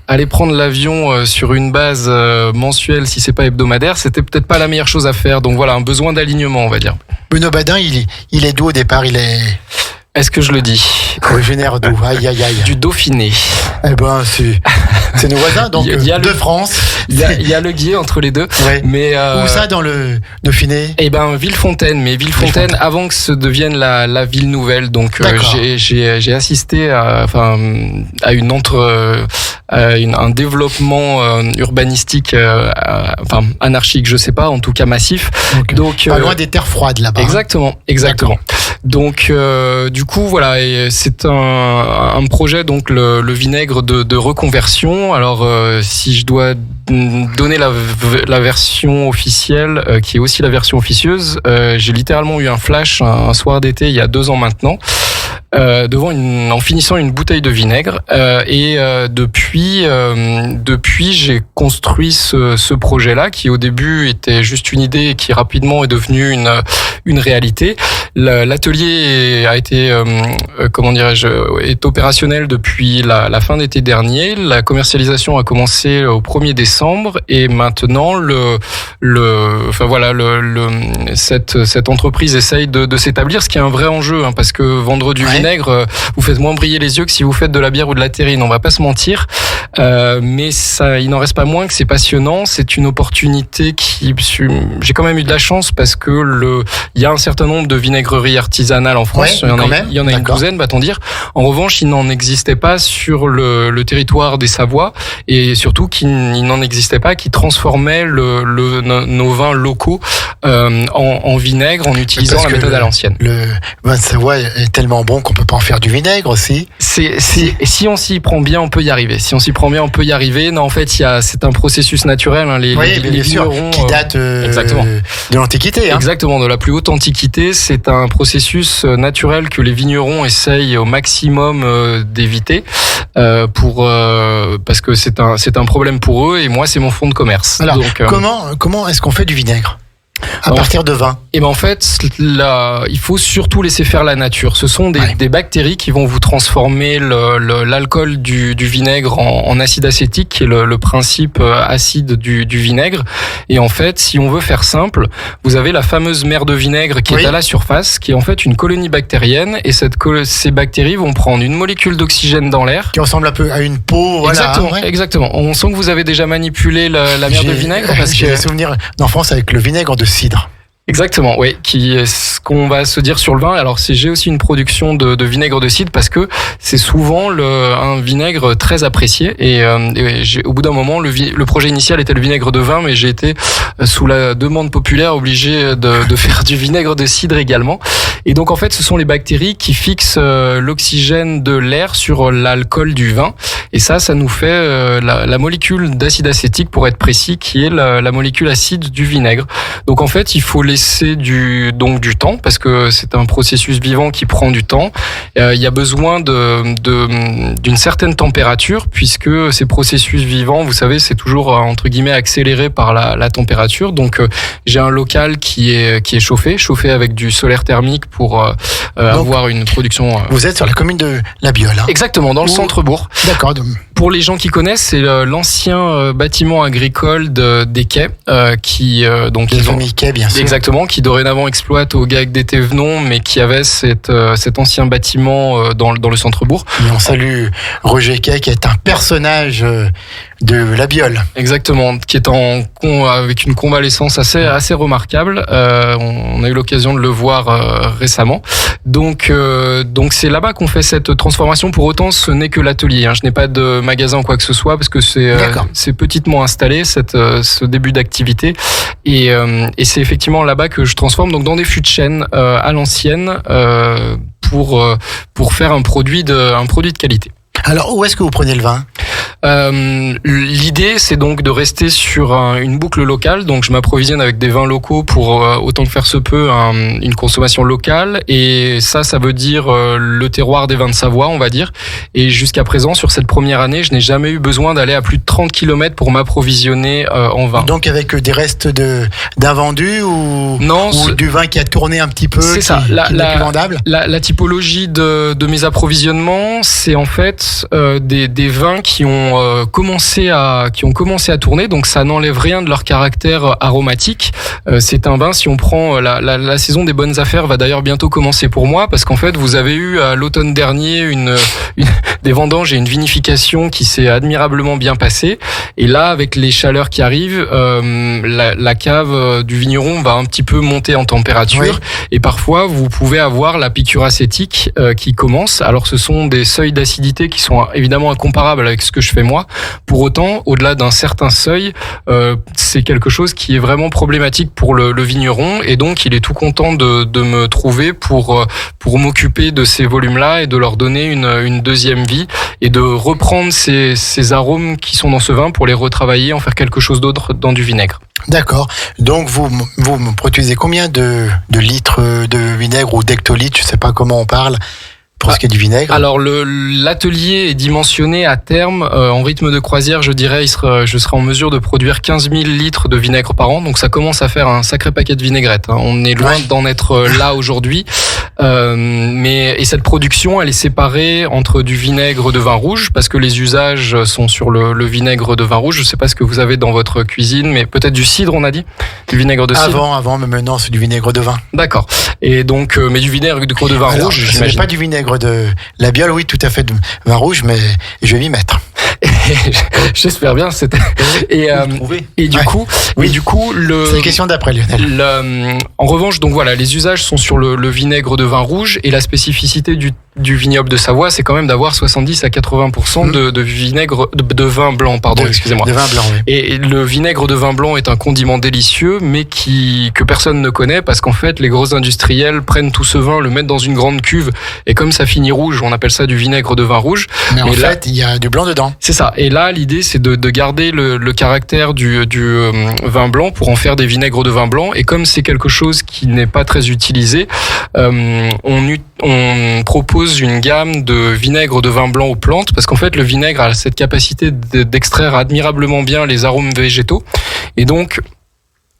aller prendre l'avion sur une base mensuelle, si c'est pas hebdomadaire, c'était peut-être pas la meilleure chose à faire. Donc voilà, un besoin d'alignement, on va dire. Benoît Badin, il est d'où au départ? Est-ce que je le dis? Originaire d'où? Aïe. Du Dauphiné. Eh ben, c'est nos voisins, donc de France. Il y a le Guiers entre les deux. Ouais. Mais où ça, dans le Dauphiné? Eh ben, Villefontaine. Mais Villefontaine, avant que ce devienne la ville nouvelle. Donc, j'ai assisté à un développement urbanistique, anarchique, je sais pas, en tout cas massif. Okay. Donc, pas loin des terres froides là-bas. Exactement. Donc, du coup, voilà, et c'est un projet, donc le vinaigre de reconversion. Alors, si je dois donner la version officielle, qui est aussi la version officieuse, j'ai littéralement eu un flash un soir d'été il y a 2 ans maintenant. En finissant une bouteille de vinaigre, et depuis j'ai construit ce projet-là, qui au début était juste une idée et qui rapidement est devenu une réalité. L'atelier a été est opérationnel depuis la fin d'été dernier. La commercialisation a commencé au 1er décembre, et maintenant cette entreprise essaye de s'établir, ce qui est un vrai enjeu, parce que vendre du vinaigre, vous faites moins briller les yeux que si vous faites de la bière ou de la terrine, on va pas se mentir, mais ça, il n'en reste pas moins que c'est passionnant. C'est une opportunité j'ai quand même eu de la chance, parce que il y a un certain nombre de vinaigreries artisanales en France. Il y en a une douzaine, va-t-on dire. En revanche, il n'en existait pas sur le territoire des Savoies, et surtout qu'il n'en existait pas qui transformaient nos vins locaux en vinaigre, en utilisant la méthode à l'ancienne. Le vin de Savoie est tellement bon qu'on peut pas en faire du vinaigre aussi. Si on s'y prend bien, on peut y arriver. Non, en fait, c'est un processus naturel. Les vignerons, qui date de l'Antiquité. Exactement, de la plus haute Antiquité. C'est un processus naturel que les vignerons essayent au maximum d'éviter, parce que c'est un problème pour eux, et moi, c'est mon fonds de commerce. Alors, donc, comment est-ce qu'on fait du vinaigre à partir de vin? Et ben en fait, il faut surtout laisser faire la nature. Ce sont des bactéries qui vont vous transformer l'alcool du vinaigre en acide acétique, qui est le principe acide du vinaigre. Et en fait, si on veut faire simple, vous avez la fameuse mer de vinaigre qui est à la surface, qui est en fait une colonie bactérienne. Et ces bactéries vont prendre une molécule d'oxygène dans l'air, qui ressemble un peu à une peau. Exactement. On sent que vous avez déjà manipulé la mer de vinaigre, parce que j'ai des souvenirs d'enfance avec le vinaigre de cidre. Exactement, oui, qui est ce qu'on va se dire sur le vin. Alors j'ai aussi une production de vinaigre de cidre parce que c'est souvent un vinaigre très apprécié et au bout d'un moment le projet initial était le vinaigre de vin, mais j'ai été sous la demande populaire obligé de faire du vinaigre de cidre également. Et donc en fait ce sont les bactéries qui fixent l'oxygène de l'air sur l'alcool du vin et ça nous fait la molécule d'acide acétique pour être précis qui est la molécule acide du vinaigre. Donc en fait il faut laisser du temps parce que c'est un processus vivant qui prend du temps. Il y a besoin d'une certaine température puisque ces processus vivants, vous savez, c'est toujours entre guillemets accéléré par la température. Donc j'ai un local qui est chauffé avec du solaire thermique pour avoir une production. Vous êtes sur la commune de La Biole. Hein. Exactement, dans le centre-bourg. D'accord. Pour les gens qui connaissent, c'est l'ancien bâtiment agricole des quais qui donc les familles quais, bien sûr. Exactement, qui dorénavant exploite au GAEC des Thévenons, mais qui avait cet ancien bâtiment dans le centre-bourg. Et on salue Roger Quay, qui est un personnage de La Biole. Exactement, qui est avec une convalescence assez remarquable. On a eu l'occasion de le voir récemment. Donc c'est là-bas qu'on fait cette transformation. Pour autant, ce n'est que l'atelier. Hein. Je n'ai pas de magasin ou quoi que ce soit parce que c'est petitement installé ce début d'activité. Et c'est effectivement là-bas que je transforme donc dans des fûts de chêne à l'ancienne pour faire un produit de qualité. Alors, où est-ce que vous prenez le vin ? L'idée, c'est donc de rester sur une boucle locale. Donc, je m'approvisionne avec des vins locaux pour autant que faire se peut une consommation locale. Et ça veut dire le terroir des vins de Savoie, on va dire. Et jusqu'à présent, sur cette première année, je n'ai jamais eu besoin d'aller à plus de 30 km pour m'approvisionner en vin. Donc, avec des restes d'invendus ou du vin qui a tourné un petit peu, c'est ça. Qui n'est plus vendable ? La typologie de mes approvisionnements, c'est en fait des vins qui ont commencé à tourner, donc ça n'enlève rien de leur caractère aromatique. C'est un vin, si on prend la saison des bonnes affaires va d'ailleurs bientôt commencer pour moi, parce qu'en fait vous avez eu à l'automne dernier des vendanges et une vinification qui s'est admirablement bien passée, et là avec les chaleurs qui arrivent, la cave du vigneron va un petit peu monter en température, oui. Et parfois vous pouvez avoir la piqûre acétique qui commence. Alors ce sont des seuils d'acidité qui sont évidemment incomparables avec ce que je fais moi. Pour autant, au-delà d'un certain seuil, c'est quelque chose qui est vraiment problématique pour le vigneron, et donc il est tout content de me trouver pour m'occuper de ces volumes-là et de leur donner une deuxième vie et de reprendre ces arômes qui sont dans ce vin pour les retravailler, en faire quelque chose d'autre dans du vinaigre. D'accord. Donc vous produisez combien de litres de vinaigre ou d'hectolitres, je ne sais pas comment on parle, pour ce qui est du vinaigre? Alors l'atelier est dimensionné à terme en rythme de croisière, je dirais, je serai en mesure de produire 15 000 litres de vinaigre par an, donc ça commence à faire un sacré paquet de vinaigrettes. Hein. On est loin d'en être là aujourd'hui, et cette production, elle est séparée entre du vinaigre de vin rouge, parce que les usages sont sur le vinaigre de vin rouge. Je ne sais pas ce que vous avez dans votre cuisine, mais peut-être du cidre, on a dit, du vinaigre de cidre. Avant, mais maintenant c'est du vinaigre de vin. D'accord. Et donc, mais du vinaigre de vin rouge, ce j'imagine. n'est pas du vinaigre de La Biole, oui, tout à fait, de vin rouge, mais je vais m'y mettre. J'espère bien. Du coup, c'est une question d'après, Lionel. En revanche, donc voilà, les usages sont sur le vinaigre de vin rouge, et la spécificité du vignoble de Savoie, c'est quand même d'avoir 70 à 80% de vinaigre de vin blanc, excusez-moi. De vin blanc, oui. Et le vinaigre de vin blanc est un condiment délicieux, mais que personne ne connaît, parce qu'en fait, les gros industriels prennent tout ce vin, le mettent dans une grande cuve, et comme ça finit rouge, on appelle ça du vinaigre de vin rouge. Mais en fait, il y a du blanc dedans. C'est ça. Et là, l'idée, c'est de garder le caractère du vin blanc pour en faire des vinaigres de vin blanc. Et comme c'est quelque chose qui n'est pas très utilisé, on propose une gamme de vinaigres de vin blanc aux plantes, parce qu'en fait, le vinaigre a cette capacité d'extraire admirablement bien les arômes végétaux. Et donc,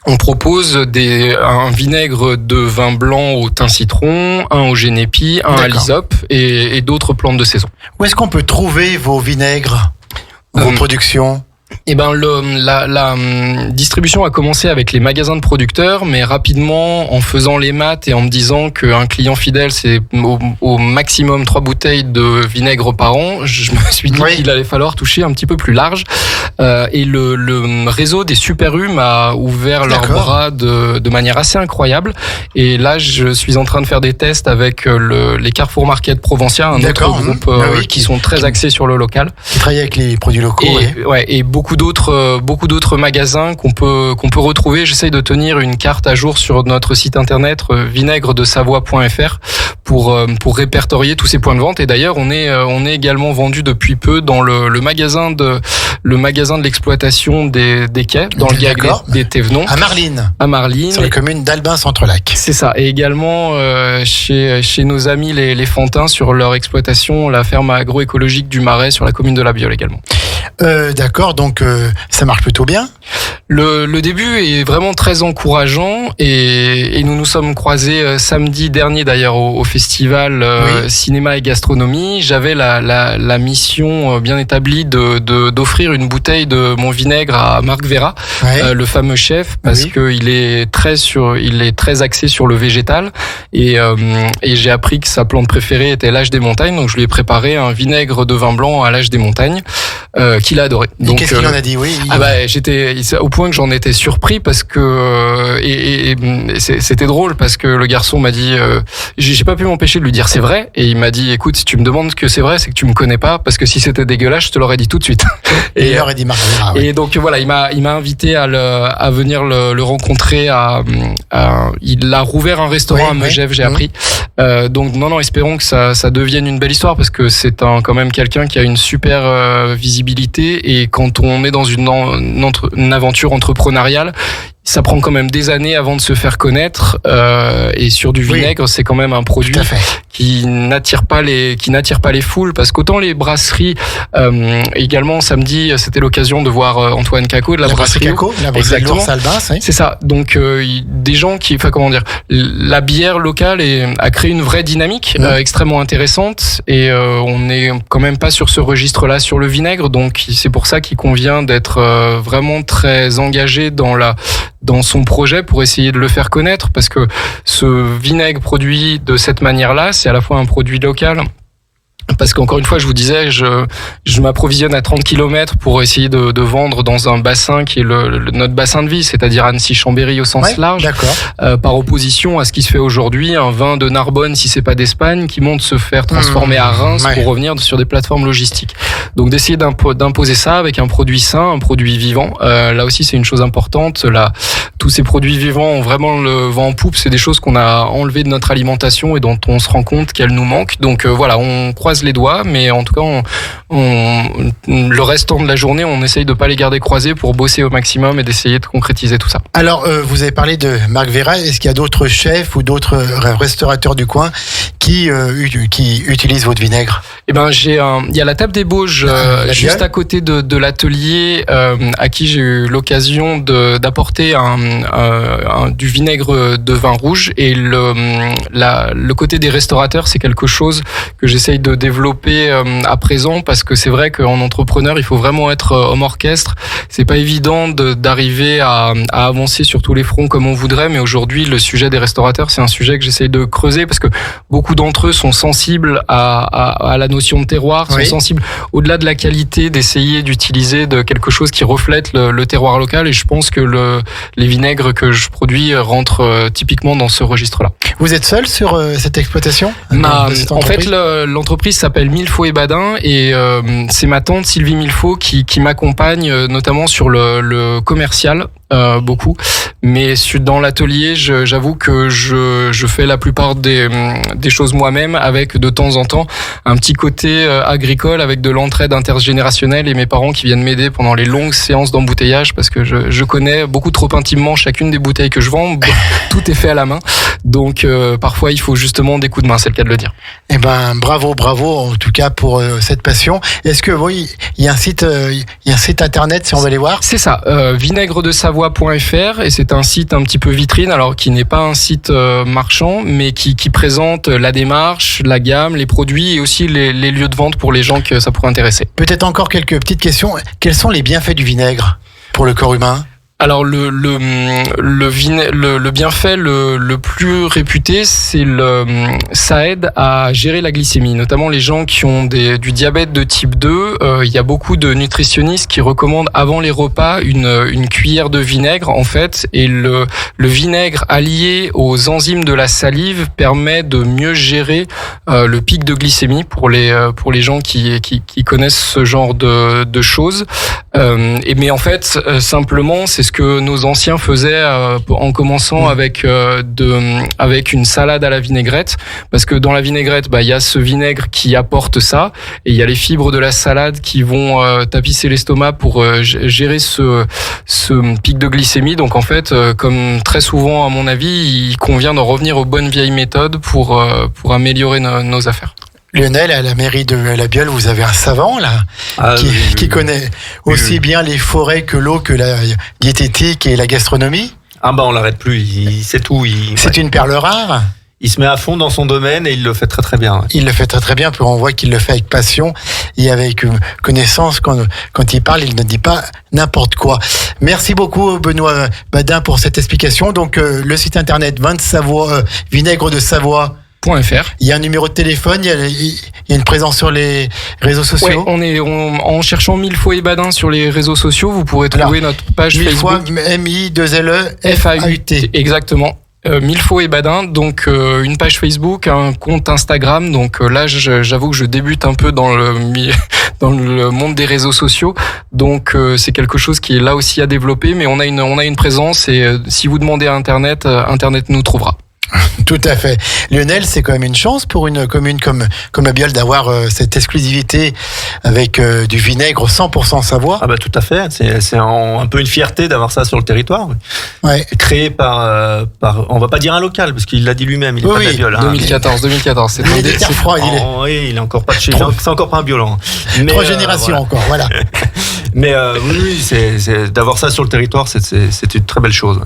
on propose un vinaigre de vin blanc au thym citron, un au génépi, un à l'hysope et d'autres plantes de saison. Où est-ce qu'on peut trouver vos vinaigres, vos productions ? Eh ben la distribution a commencé avec les magasins de producteurs, mais rapidement en faisant les maths et en me disant qu'un client fidèle c'est au maximum 3 bouteilles de vinaigre par an, je me suis dit qu'il allait falloir toucher un petit peu plus large. Et le réseau des Super U m'a ouvert leurs bras de manière assez incroyable. Et là, je suis en train de faire des tests avec les Carrefour Market Provencia, un autre groupe qui sont très axés sur le local. Qui travaille avec les produits locaux. Et beaucoup d'autres magasins qu'on peut retrouver. J'essaye de tenir une carte à jour sur notre site internet vinaigredesavoie.fr pour répertorier tous ces points de vente. Et d'ailleurs, on est également vendu depuis peu dans le magasin de l'exploitation des quais, dans le GAG des Thévenons. À Marline. Sur la commune d'Albin-Centre-Lac. C'est ça. Et également chez nos amis les Fantins sur leur exploitation, la ferme agroécologique du Marais sur la commune de La Biole également. D'accord, donc ça marche plutôt bien. Le début est vraiment très encourageant et nous nous sommes croisés samedi dernier d'ailleurs au festival cinéma et gastronomie. J'avais la mission bien établie d'offrir une bouteille de mon vinaigre à Marc Vera, le fameux chef, parce que il est très axé sur le végétal et j'ai appris que sa plante préférée était l'âge des montagnes, donc je lui ai préparé un vinaigre de vin blanc à l'âge des montagnes qu'il a adoré. Donc qu'est-ce qu'il en a dit? J'étais au point que j'en étais surpris parce que c'était drôle parce que le garçon m'a dit j'ai pas pu m'empêcher de lui dire c'est vrai, et il m'a dit écoute, si tu me demandes que c'est vrai, c'est que tu me connais pas, parce que si c'était dégueulasse je te l'aurais dit tout de suite. Et il aurait dit Marc Vera. Et donc voilà, il m'a invité à venir le rencontrer il a rouvert un restaurant à Megève, j'ai appris. Donc non, espérons que ça devienne une belle histoire, parce que c'est quand même quelqu'un qui a une super visibilité, et quand on est dans une aventure entrepreneuriale, ça prend quand même des années avant de se faire connaître, et sur du vinaigre, c'est quand même un produit qui n'attire pas les foules, parce qu'autant les brasseries, également samedi, c'était l'occasion de voir Antoine Cacot de la brasserie Cacot, la brasserie de l'Ours Albin, c'est ça. Donc des gens la bière locale a créé une vraie dynamique extrêmement intéressante, et on n'est quand même pas sur ce registre-là sur le vinaigre, donc c'est pour ça qu'il convient d'être vraiment très engagé dans son projet pour essayer de le faire connaître, parce que ce vinaigre produit de cette manière-là, c'est à la fois un produit local, parce qu'encore une fois, je vous disais, je m'approvisionne à 30 km pour essayer de vendre dans un bassin qui est notre bassin de vie, c'est-à-dire Annecy-Chambéry au sens large, par opposition à ce qui se fait aujourd'hui, un vin de Narbonne, si c'est pas d'Espagne, qui monte se faire transformer à Reims pour revenir sur des plateformes logistiques. Donc d'essayer d'imposer ça avec un produit sain, un produit vivant. Là aussi, c'est une chose importante. Tous ces produits vivants ont vraiment le vent en poupe. C'est des choses qu'on a enlevées de notre alimentation et dont on se rend compte qu'elles nous manquent. Donc voilà, on croise les doigts, mais en tout cas, le restant de la journée, on essaye de pas les garder croisés pour bosser au maximum et d'essayer de concrétiser tout ça. Alors, vous avez parlé de Marc Vera. Est-ce qu'il y a d'autres chefs ou d'autres restaurateurs du coin qui utilisent votre vinaigre? Eh ben, il y a la table des Bauges juste à côté de l'atelier, à qui j'ai eu l'occasion d'apporter du vinaigre de vin rouge, et le côté des restaurateurs, c'est quelque chose que j'essaye de développer à présent, parce que c'est vrai qu'en entrepreneur, il faut vraiment être homme orchestre. C'est pas évident d'arriver à avancer sur tous les fronts comme on voudrait, mais aujourd'hui, le sujet des restaurateurs, c'est un sujet que j'essaye de creuser, parce que beaucoup d'entre eux sont sensibles à la notion de terroir, sont sensibles au-delà de la qualité, d'essayer d'utiliser quelque chose qui reflète le terroir local, et je pense que les vinaigres que je produis rentrent typiquement dans ce registre-là. Vous êtes seul sur cette exploitation? En fait, l'entreprise s'appelle Milfaux et Badin, et c'est ma tante Sylvie Milfaux qui m'accompagne notamment sur le commercial, beaucoup. Mais dans l'atelier, j'avoue que je fais la plupart des choses moi-même, avec de temps en temps un petit côté agricole, avec de l'entraide intergénérationnelle, et mes parents qui viennent m'aider pendant les longues séances d'embouteillage, parce que je connais beaucoup trop intimement chacune des bouteilles que je vends. Tout est fait à la main, donc parfois il faut justement des coups de main, c'est le cas de le dire. Eh ben bravo en tout cas pour cette passion. Est-ce que il y a un site internet si on veut aller voir? C'est ça, vinaigredesavoie.fr. vindesavoie.fr et c'est un site un petit peu vitrine, alors qui n'est pas un site marchand, mais qui présente la démarche, la gamme, les produits et aussi les lieux de vente pour les gens que ça pourrait intéresser. Peut-être encore quelques petites questions. Quels sont les bienfaits du vinaigre pour le corps humain ? Alors le bienfait le plus réputé, c'est ça aide à gérer la glycémie, notamment les gens qui ont du diabète de type 2. Il y a beaucoup de nutritionnistes qui recommandent avant les repas une cuillère de vinaigre en fait, et le vinaigre allié aux enzymes de la salive permet de mieux gérer le pic de glycémie pour les gens qui connaissent ce genre de choses. Mais en fait simplement c'est ce que nos anciens faisaient en commençant avec une salade à la vinaigrette, parce que dans la vinaigrette il y a ce vinaigre qui apporte ça, et il y a les fibres de la salade qui vont tapisser l'estomac pour gérer ce pic de glycémie. Donc en fait comme très souvent à mon avis, il convient de revenir aux bonnes vieilles méthodes pour améliorer nos affaires. Lionel, à la mairie de La Bieule, vous avez un savant là qui connaît aussi bien les forêts que l'eau, que la diététique et la gastronomie. On l'arrête plus, il sait tout. C'est une perle rare. Il se met à fond dans son domaine et il le fait très très bien. Ouais. Il le fait très très bien, puis on voit qu'il le fait avec passion et avec connaissance. Quand il parle, il ne dit pas n'importe quoi. Merci beaucoup Benoît Badin pour cette explication. Donc le site internet vinaigre de Savoie. Il y a un numéro de téléphone, il y a une présence sur les réseaux sociaux. Ouais, en cherchant Milfo et Badin sur les réseaux sociaux, vous pourrez trouver notre page Facebook. M-I-2-L-E-F-A-U-T. Exactement. Milfo et Badin, donc une page Facebook, un compte Instagram. Donc là, j'avoue que je débute un peu dans le monde des réseaux sociaux. Donc c'est quelque chose qui est là aussi à développer, mais on a une présence et si vous demandez à Internet nous trouvera. Tout à fait. Lionel, c'est quand même une chance pour une commune comme La Bieule d'avoir cette exclusivité avec du vinaigre 100% Savoie. Tout à fait. C'est un peu une fierté d'avoir ça sur le territoire. Ouais. Créé par, on va pas dire un local, parce qu'il l'a dit lui-même, il est pas de La Bieule. 2014. C'est il est froid, il est encore pas de chez lui. C'est encore pas un violent. 3 générations encore, voilà. Mais oui, c'est d'avoir ça sur le territoire, c'est une très belle chose.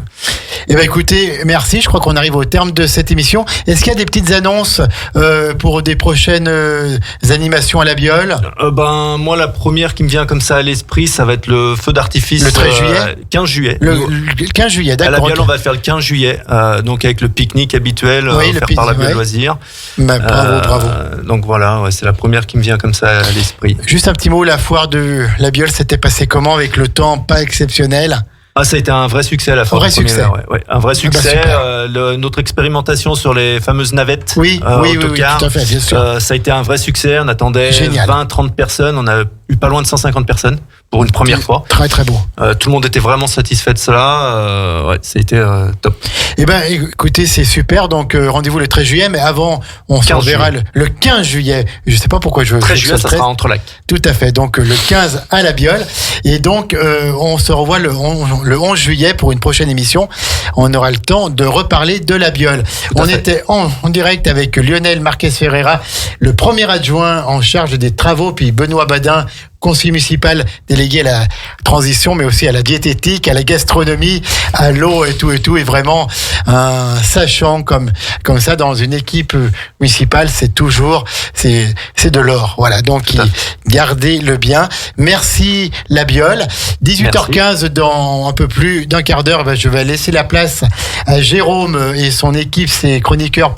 Eh ben écoutez, merci. Je crois qu'on arrive au terme de cette émission. Est-ce qu'il y a des petites annonces pour des prochaines animations à La Bieule ? Moi, la première qui me vient comme ça à l'esprit, ça va être le feu d'artifice. Le 13 juillet 15 juillet. Le 15 juillet, d'accord. À La Bieule, on va le faire le 15 juillet, donc avec le pique-nique habituel offert par La Bieule Loisirs. Bravo. Donc voilà, c'est la première qui me vient comme ça à l'esprit. Juste un petit mot, la foire de La Bieule s'était passée comment avec le temps pas exceptionnel ? Ça a été un vrai succès à la fin. Un vrai succès. Un vrai succès. Notre expérimentation sur les fameuses navettes. Oui, tout à fait, bien sûr. Ça a été un vrai succès. On attendait 20-30 personnes. On a eu pas loin de 150 personnes pour une première fois. Très très beau. Tout le monde était vraiment satisfait de cela. Ça a été top. Eh ben, écoutez, c'est super. Donc rendez-vous le 13 juillet, mais avant, on se reverra le 15 juillet. Je sais pas pourquoi je veux. 13 juillet, ça sera entre lacs. Tout à fait. Donc le 15 à La Bieule. Et donc on se revoit le 11 juillet pour une prochaine émission. On aura le temps de reparler de La Bieule. On était en direct avec Lionel Marquez Ferreira, le premier adjoint en charge des travaux, puis Benoît Badin, conseiller municipal délégué à la transition, mais aussi à la diététique, à la gastronomie, à l'eau et tout, et vraiment un sachant comme ça dans une équipe municipale, c'est de l'or. Voilà, donc gardez-le bien. Merci La Bieule. 18h15, dans un peu plus d'un quart d'heure, je vais laisser la place à Jérôme et son équipe, ses chroniqueurs,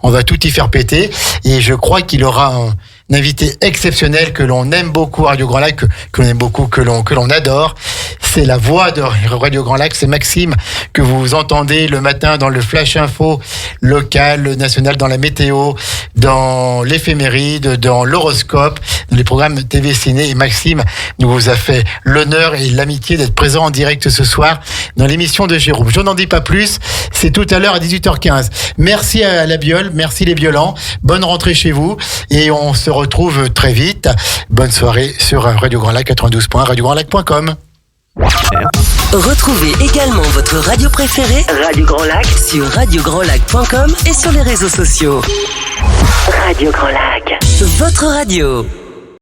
on va tout y faire péter, et je crois qu'il aura un invité exceptionnel que l'on aime beaucoup à Radio Grand Lac, que l'on aime beaucoup, que l'on adore. C'est la voix de Radio Grand Lac, c'est Maxime que vous entendez le matin dans le Flash Info local, national, dans la météo, dans l'éphéméride, dans l'horoscope, dans les programmes TV Ciné. Et Maxime nous a fait l'honneur et l'amitié d'être présent en direct ce soir dans l'émission de Jérôme. Je n'en dis pas plus, c'est tout à l'heure à 18h15. Merci à La Bieule, merci les Biolans, bonne rentrée chez vous et on se retrouve très vite. Bonne soirée sur Radio Grand Lac 92. radiograndlac.com. Retrouvez également votre radio préférée, Radio Grand Lac, sur radiograndlac.com et sur les réseaux sociaux. Radio Grand Lac, votre radio.